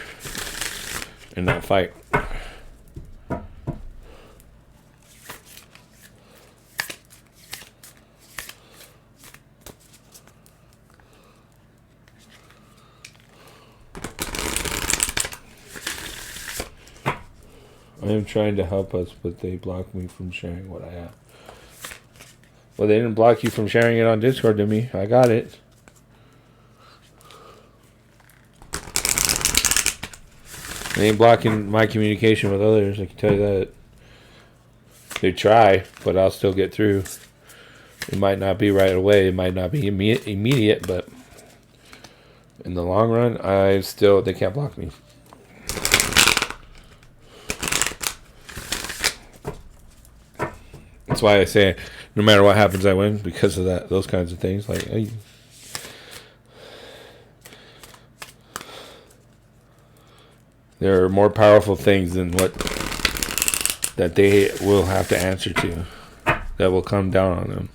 and not fight. I am trying to help us, but they block me from sharing what I have. Well, they didn't block you from sharing it on Discord to me. I got it. They ain't blocking my communication with others, I can tell you that. They try, but I'll still get through. It might not be right away. It might not be immediate, but in the long run, they can't block me. That's why I say, no matter what happens, I win, because of those kinds of things. Like, there are more powerful things than what that they will have to answer to, that will come down on them.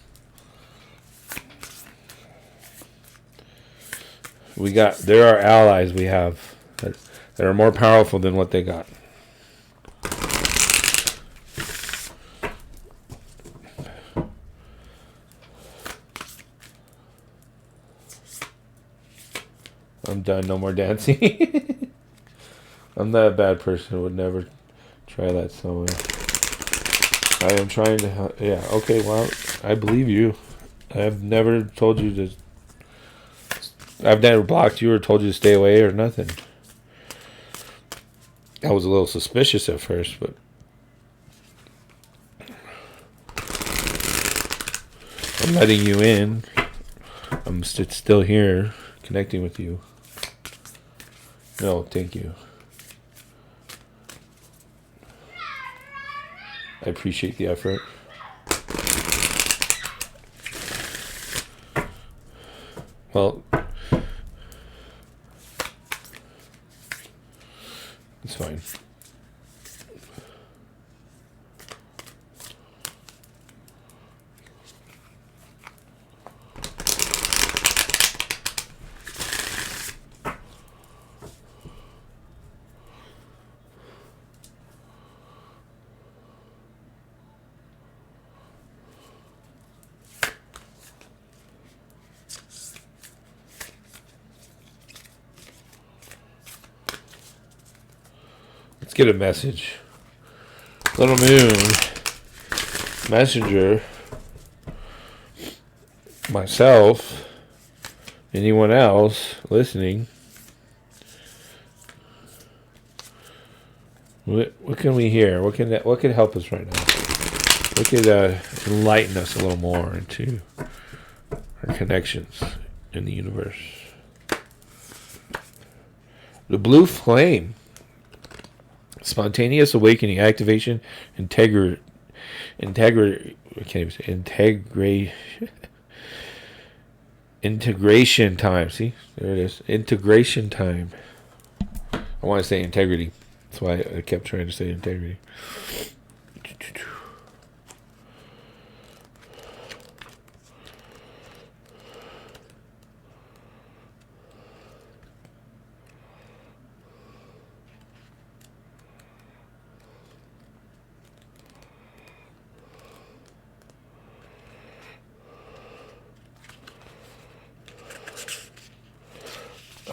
There are allies we have that are more powerful than what they got. I'm done. No more dancing. I'm not a bad person. I would never try that somewhere. I am trying to help. Yeah, okay, well, I believe you. I've never told you to... I've never blocked you or told you to stay away or nothing. I was a little suspicious at first, but... I'm letting you in. I'm still here, connecting with you. No, thank you. I appreciate the effort. Well, it's fine. Let's get a message. Little Moon, Messenger, myself, anyone else listening. What can we hear? What can help us right now? What could enlighten us a little more into our connections in the universe? The blue flame. Spontaneous awakening, activation, I can't even say integration time. See, there it is. Integration time. I want to say integrity. That's why I kept trying to say integrity.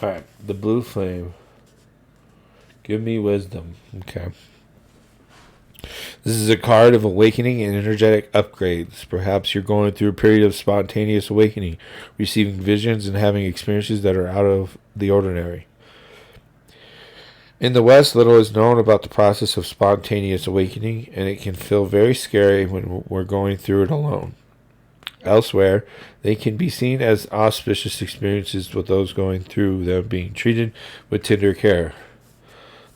All right, the blue flame. Give me wisdom. Okay. This is a card of awakening and energetic upgrades. Perhaps you're going through a period of spontaneous awakening, receiving visions and having experiences that are out of the ordinary. In the West, little is known about the process of spontaneous awakening, and it can feel very scary when we're going through it alone. Elsewhere, they can be seen as auspicious experiences, with those going through them being treated with tender care.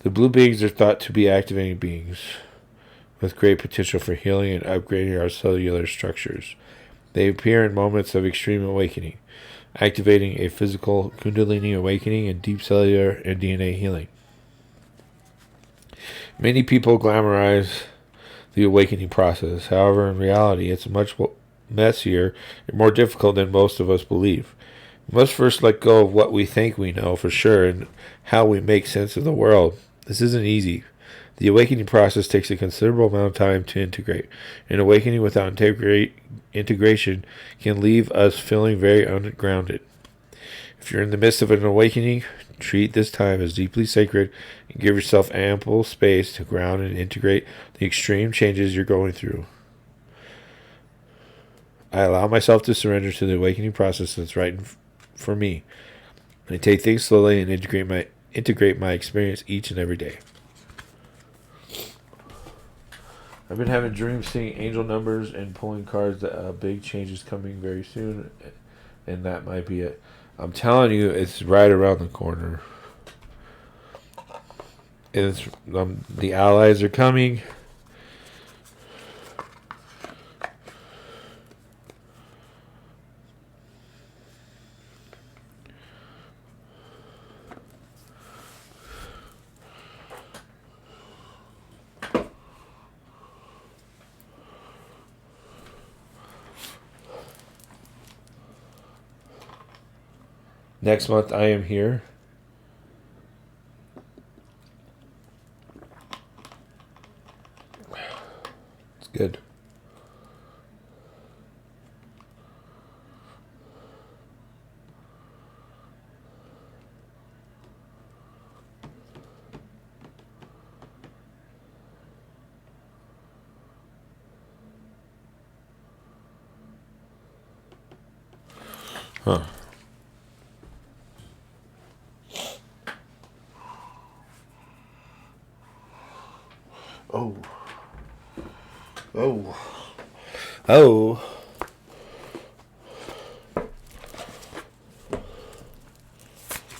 The blue beings are thought to be activating beings with great potential for healing and upgrading our cellular structures. They appear in moments of extreme awakening, activating a physical kundalini awakening and deep cellular and DNA healing. Many people glamorize the awakening process. However, in reality, it's much messier and more difficult than most of us believe. We must first let go of what we think we know for sure and how we make sense of the world. This isn't easy. The awakening process takes a considerable amount of time to integrate. An awakening without integration can leave us feeling very ungrounded. If you're in the midst of an awakening, treat this time as deeply sacred and give yourself ample space to ground and integrate the extreme changes you're going through. I allow myself to surrender to the awakening process that's right for me. I take things slowly and integrate my experience each and every day. I've been having dreams seeing angel numbers and pulling cards that big changes coming very soon, and that might be it. I'm telling you, it's right around the corner. It's the allies are coming. Next month I am here. It's good. Huh. Oh. Oh. Oh.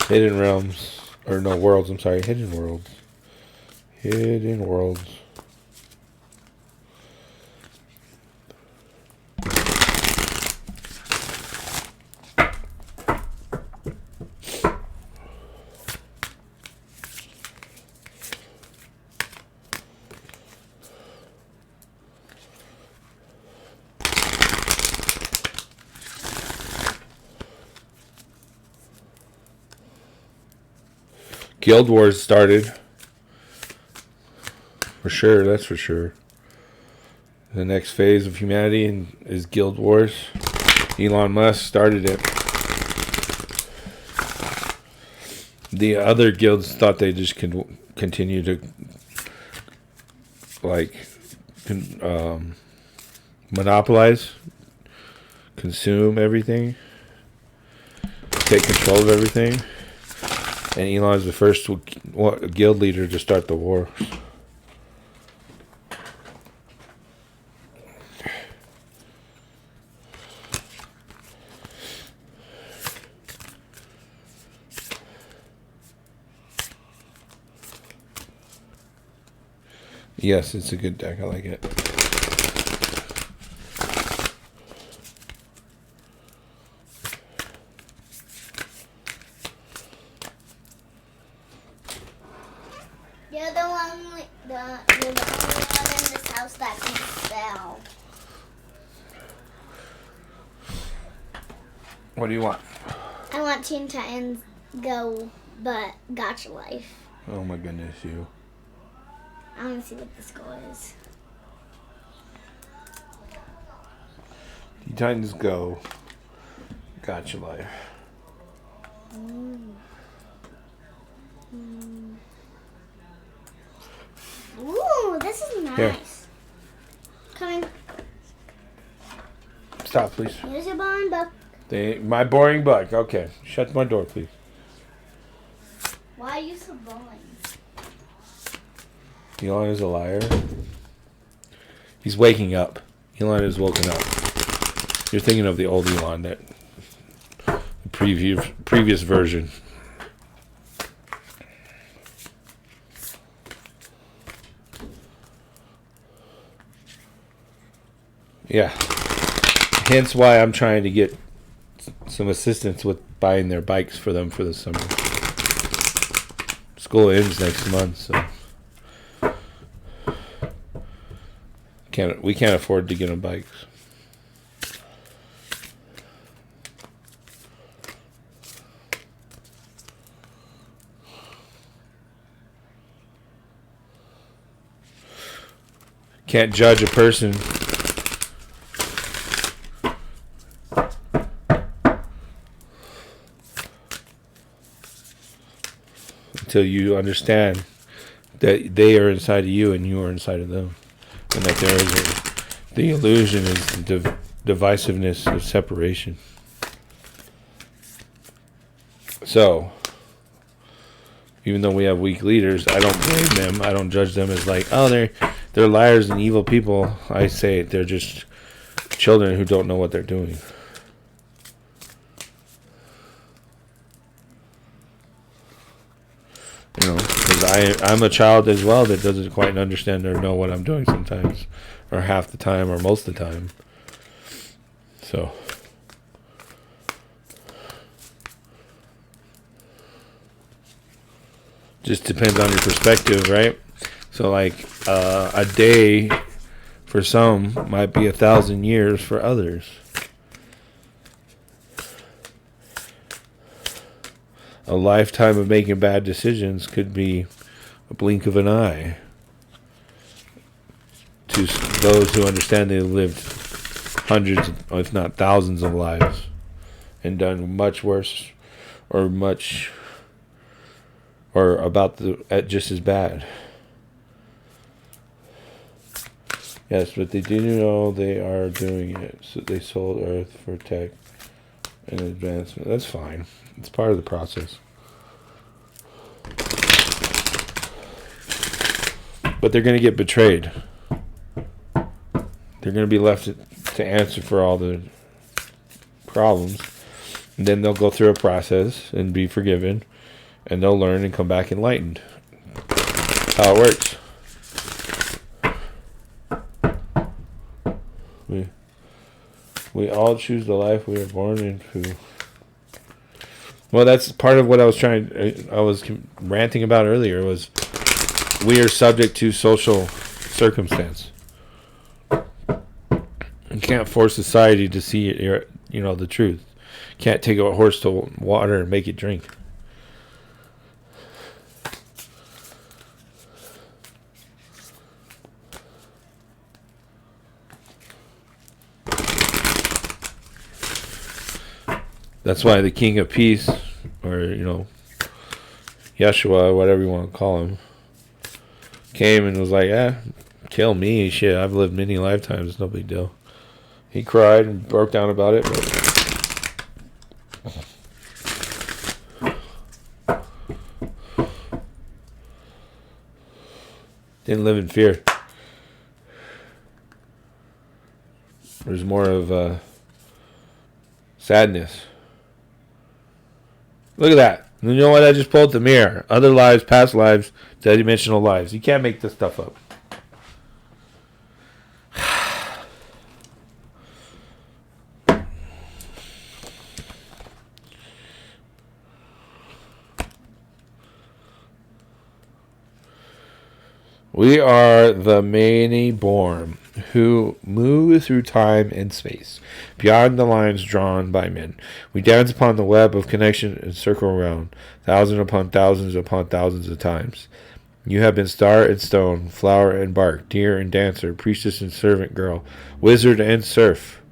Hidden realms. Or no, worlds, I'm sorry. Hidden worlds. Hidden worlds. Guild Wars started. For sure, that's for sure. The next phase of humanity is Guild Wars. Elon Musk started it. The other guilds thought they just could continue to like monopolize, consume everything, take control of everything. And Elon's the first guild leader to start the war. Yes, it's a good deck. I like it. You're the only one in this house that can spell. What do you want? I want Teen Titans Go, but Gotcha Life. Oh my goodness, you. I want to see what the score is. Teen Titans Go. Gotcha Life. Ooh, this is nice. Here. Coming. Stop, please. Here's your boring book. My boring book. Okay. Shut my door, please. Why are you so boring? Elon is a liar. He's waking up. Elon is woken up. You're thinking of the old Elon, that the previous version. Yeah. Hence why I'm trying to get some assistance with buying their bikes for them for the summer. School ends next month, so we can't afford to get them bikes. Can't judge a person until you understand that they are inside of you and you are inside of them, and that there is the illusion is the divisiveness of separation. So, even though we have weak leaders, I don't blame them. I don't judge them as like, oh, they're liars and evil people. I say they're just children who don't know what they're doing. You know, because I'm a child as well that doesn't quite understand or know what I'm doing sometimes, or half the time, or most of the time. So, just depends on your perspective, right? So, like, a day for some might be 1,000 years for others. A lifetime of making bad decisions could be a blink of an eye to those who understand they lived hundreds, if not thousands, of lives and done much worse or about just as bad. Yes, but they do know they are doing it. So they sold Earth for tech and advancement. That's fine. It's part of the process. But they're going to get betrayed. They're going to be left to answer for all the problems. And then they'll go through a process and be forgiven. And they'll learn and come back enlightened. That's how it works. We all choose the life we are born into. Well, that's part of what I was ranting about earlier, was we are subject to social circumstance. You can't force society to see the truth. Can't take a horse to water and make it drink. That's why the King of Peace, or, Yeshua, whatever you want to call him, came and was like, Kill me, shit. I've lived many lifetimes. It's no big deal. He cried and broke down about it. Didn't live in fear. There's more of sadness. Look at that. You know what? I just pulled the mirror. Other lives, past lives, dimensional lives. You can't make this stuff up. We are the many born who move through time and space, beyond the lines drawn by men. We dance upon the web of connection and circle around, thousands upon thousands of times. You have been star and stone, flower and bark, deer and dancer, priestess and servant girl, wizard and serf,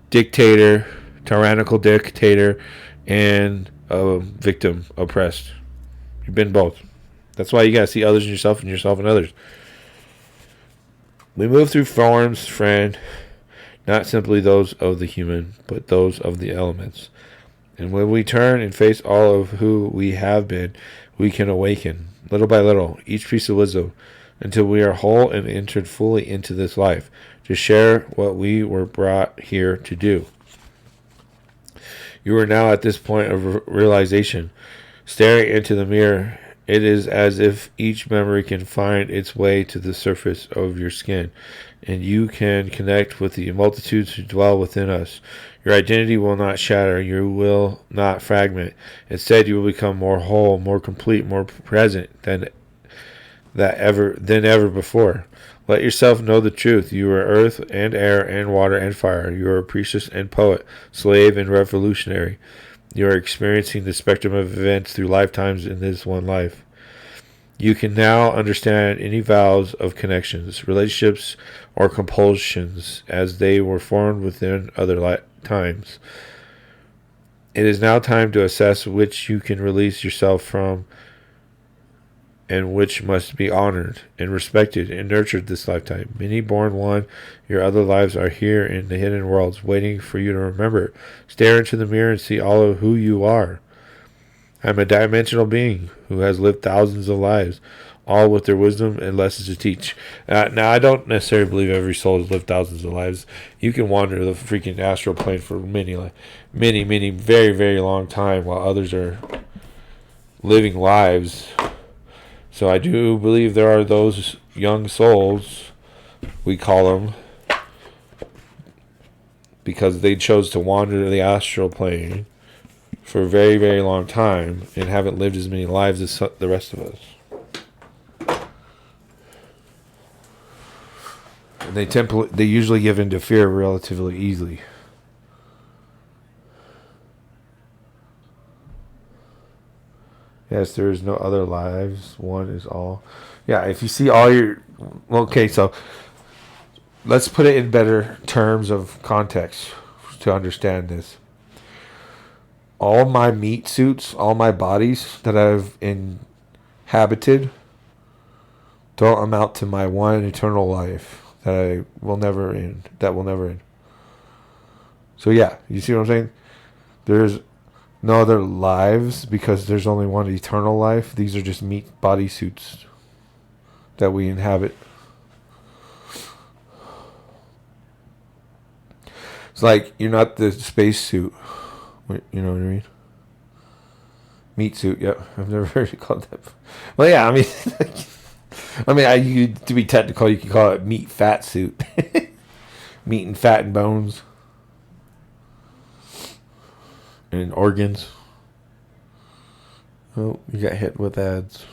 dictator, tyrannical dictator, and victim, oppressed. You've been both. That's why you gotta see others in yourself and yourself in others. We move through forms, friend, not simply those of the human, but those of the elements. And when we turn and face all of who we have been, we can awaken, little by little, each piece of wisdom, until we are whole and entered fully into this life, to share what we were brought here to do. You are now at this point of realization, staring into the mirror. It is as if each memory can find its way to the surface of your skin, and you can connect with the multitudes who dwell within us. Your identity will not shatter. You will not fragment. Instead, you will become more whole, more complete, more present than ever before. Let yourself know the truth. You are earth and air and water and fire. You are priestess and poet, slave and revolutionary. You are experiencing the spectrum of events through lifetimes in this one life. You can now understand any vows of connections, relationships, or compulsions as they were formed within other times. It is now time to assess which you can release yourself from and which must be honored and respected and nurtured this lifetime. Many born one, your other lives are here in the hidden worlds, waiting for you to remember. Stare into the mirror and see all of who you are. I'm a dimensional being who has lived thousands of lives, all with their wisdom and lessons to teach. Now, I don't necessarily believe every soul has lived thousands of lives. You can wander the freaking astral plane for many, very, very long time, while others are living lives. So I do believe there are those young souls, we call them, because they chose to wander the astral plane for a very, very long time and haven't lived as many lives as the rest of us. And they usually give in to fear relatively easily. Yes, there is no other lives. One is all. Yeah, if you see all your... Okay, so let's put it in better terms of context to understand this. All my meat suits, all my bodies that I've inhabited don't amount to my one eternal life that will never end. So yeah, you see what I'm saying? There's no other lives because there's only one eternal life. These are just meat body suits that we inhabit. It's like you're not the space suit. You know what I mean? Meat suit. Yep, I've never heard it called that. Well, yeah. To be technical, you could call it meat fat suit. Meat and fat and bones. And organs. Oh, you got hit with ads.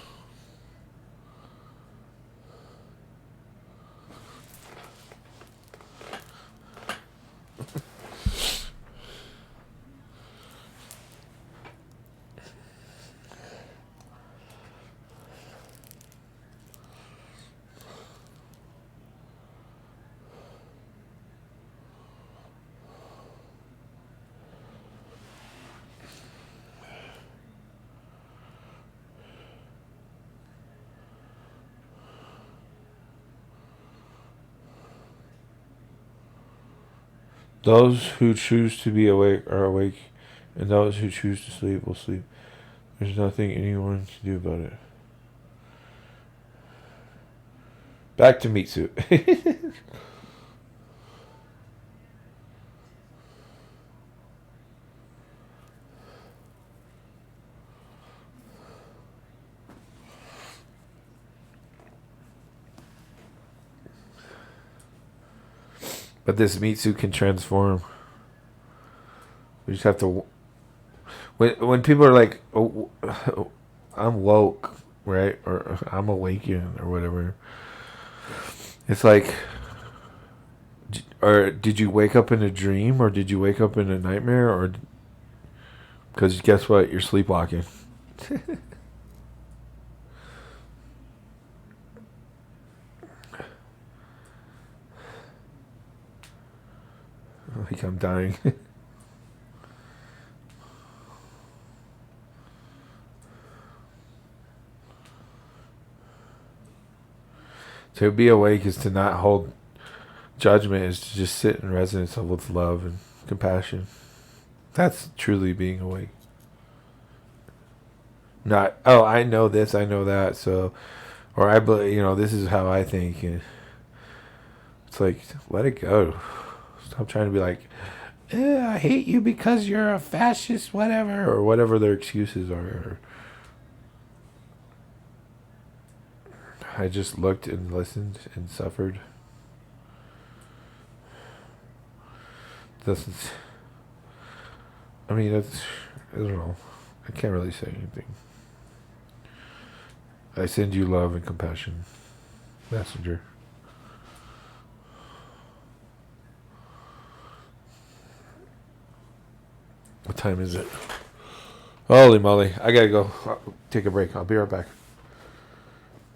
Those who choose to be awake are awake, and those who choose to sleep will sleep. There's nothing anyone can do about it. Back to meat suit. But this meat suit can transform. We just have to. When people are like, oh, I'm woke, right? Or I'm awakened, or whatever. It's like, or did you wake up in a dream, or did you wake up in a nightmare, or because guess what, you're sleepwalking. Like I'm dying. To be awake is to not hold judgment, is to just sit in resonance with love and compassion. That's truly being awake. Not, oh, I know this, I know that, so, or I believe, this is how I think. And it's like, let it go. Stop trying to be like, I hate you because you're a fascist, whatever, or whatever their excuses are. I just looked and listened and suffered. That's, I don't know. I can't really say anything. I send you love and compassion, messenger. What time is it? Holy moly. I gotta go. I'll take a break. I'll be right back.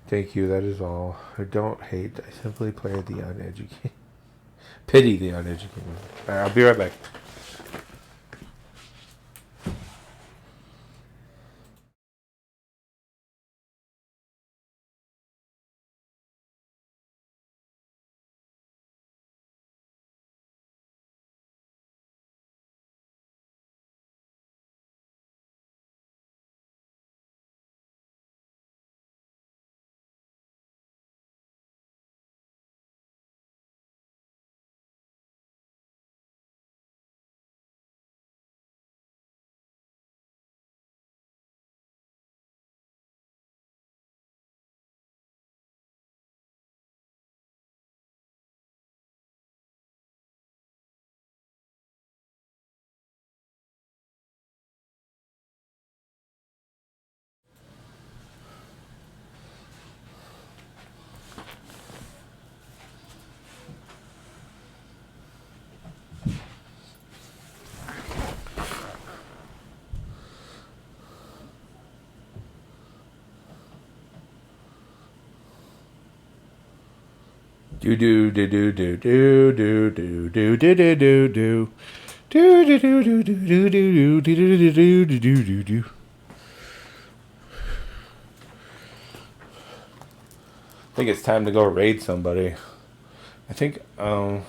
Thank you. That is all. I don't hate. I simply play the uneducated. Pity the uneducated. All right, I'll be right back. Do do do do do do do do do do do do do. Do do do do do do do do do do do do do do. I think it's time to go raid somebody. I think I'm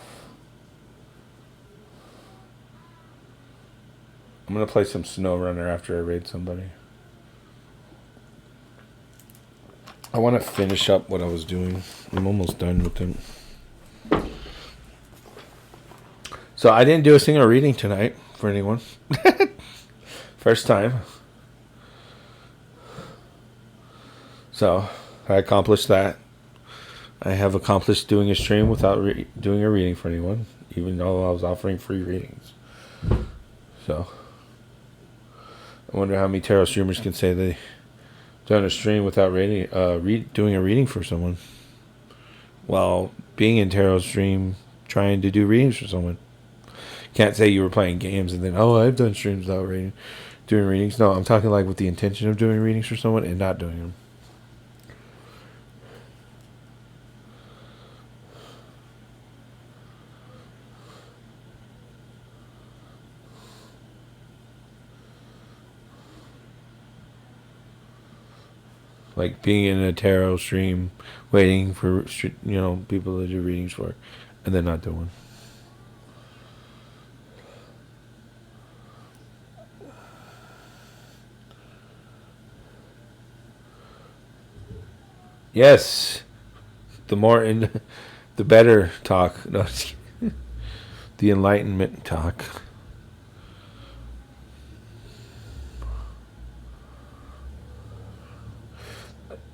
gonna play some SnowRunner after I raid somebody. I want to finish up what I was doing. I'm almost done with it. So I didn't do a single reading tonight for anyone. First time. So I accomplished that. I have accomplished doing a stream without doing a reading for anyone, even though I was offering free readings. So I wonder how many tarot streamers can say they done a stream without doing a reading for someone, while being in tarot stream trying to do readings for someone. Can't say you were playing games and then, I've done streams without doing readings. No, I'm talking like with the intention of doing readings for someone and not doing them. Like being in a tarot stream, waiting for people to do readings for, and then not doing. Yes. The the better talk. No, the enlightenment talk.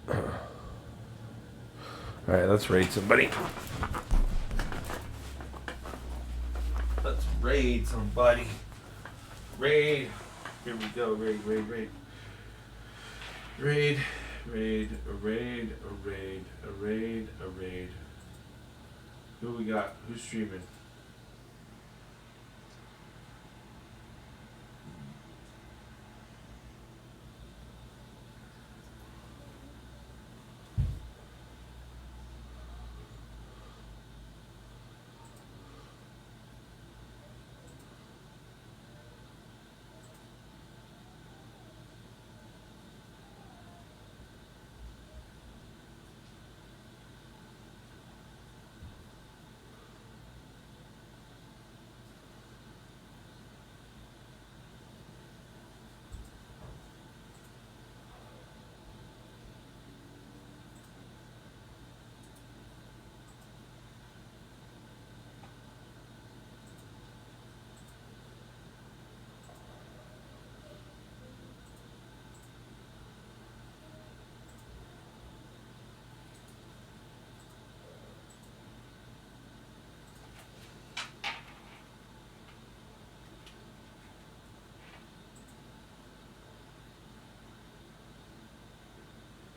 All right, let's raid somebody. Let's raid somebody. Raid. Here we go. Raid, raid, raid. Raid, raid, a raid, a raid, a raid, a raid. Who we got? Who's streaming?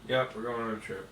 Yep, we're going on a trip.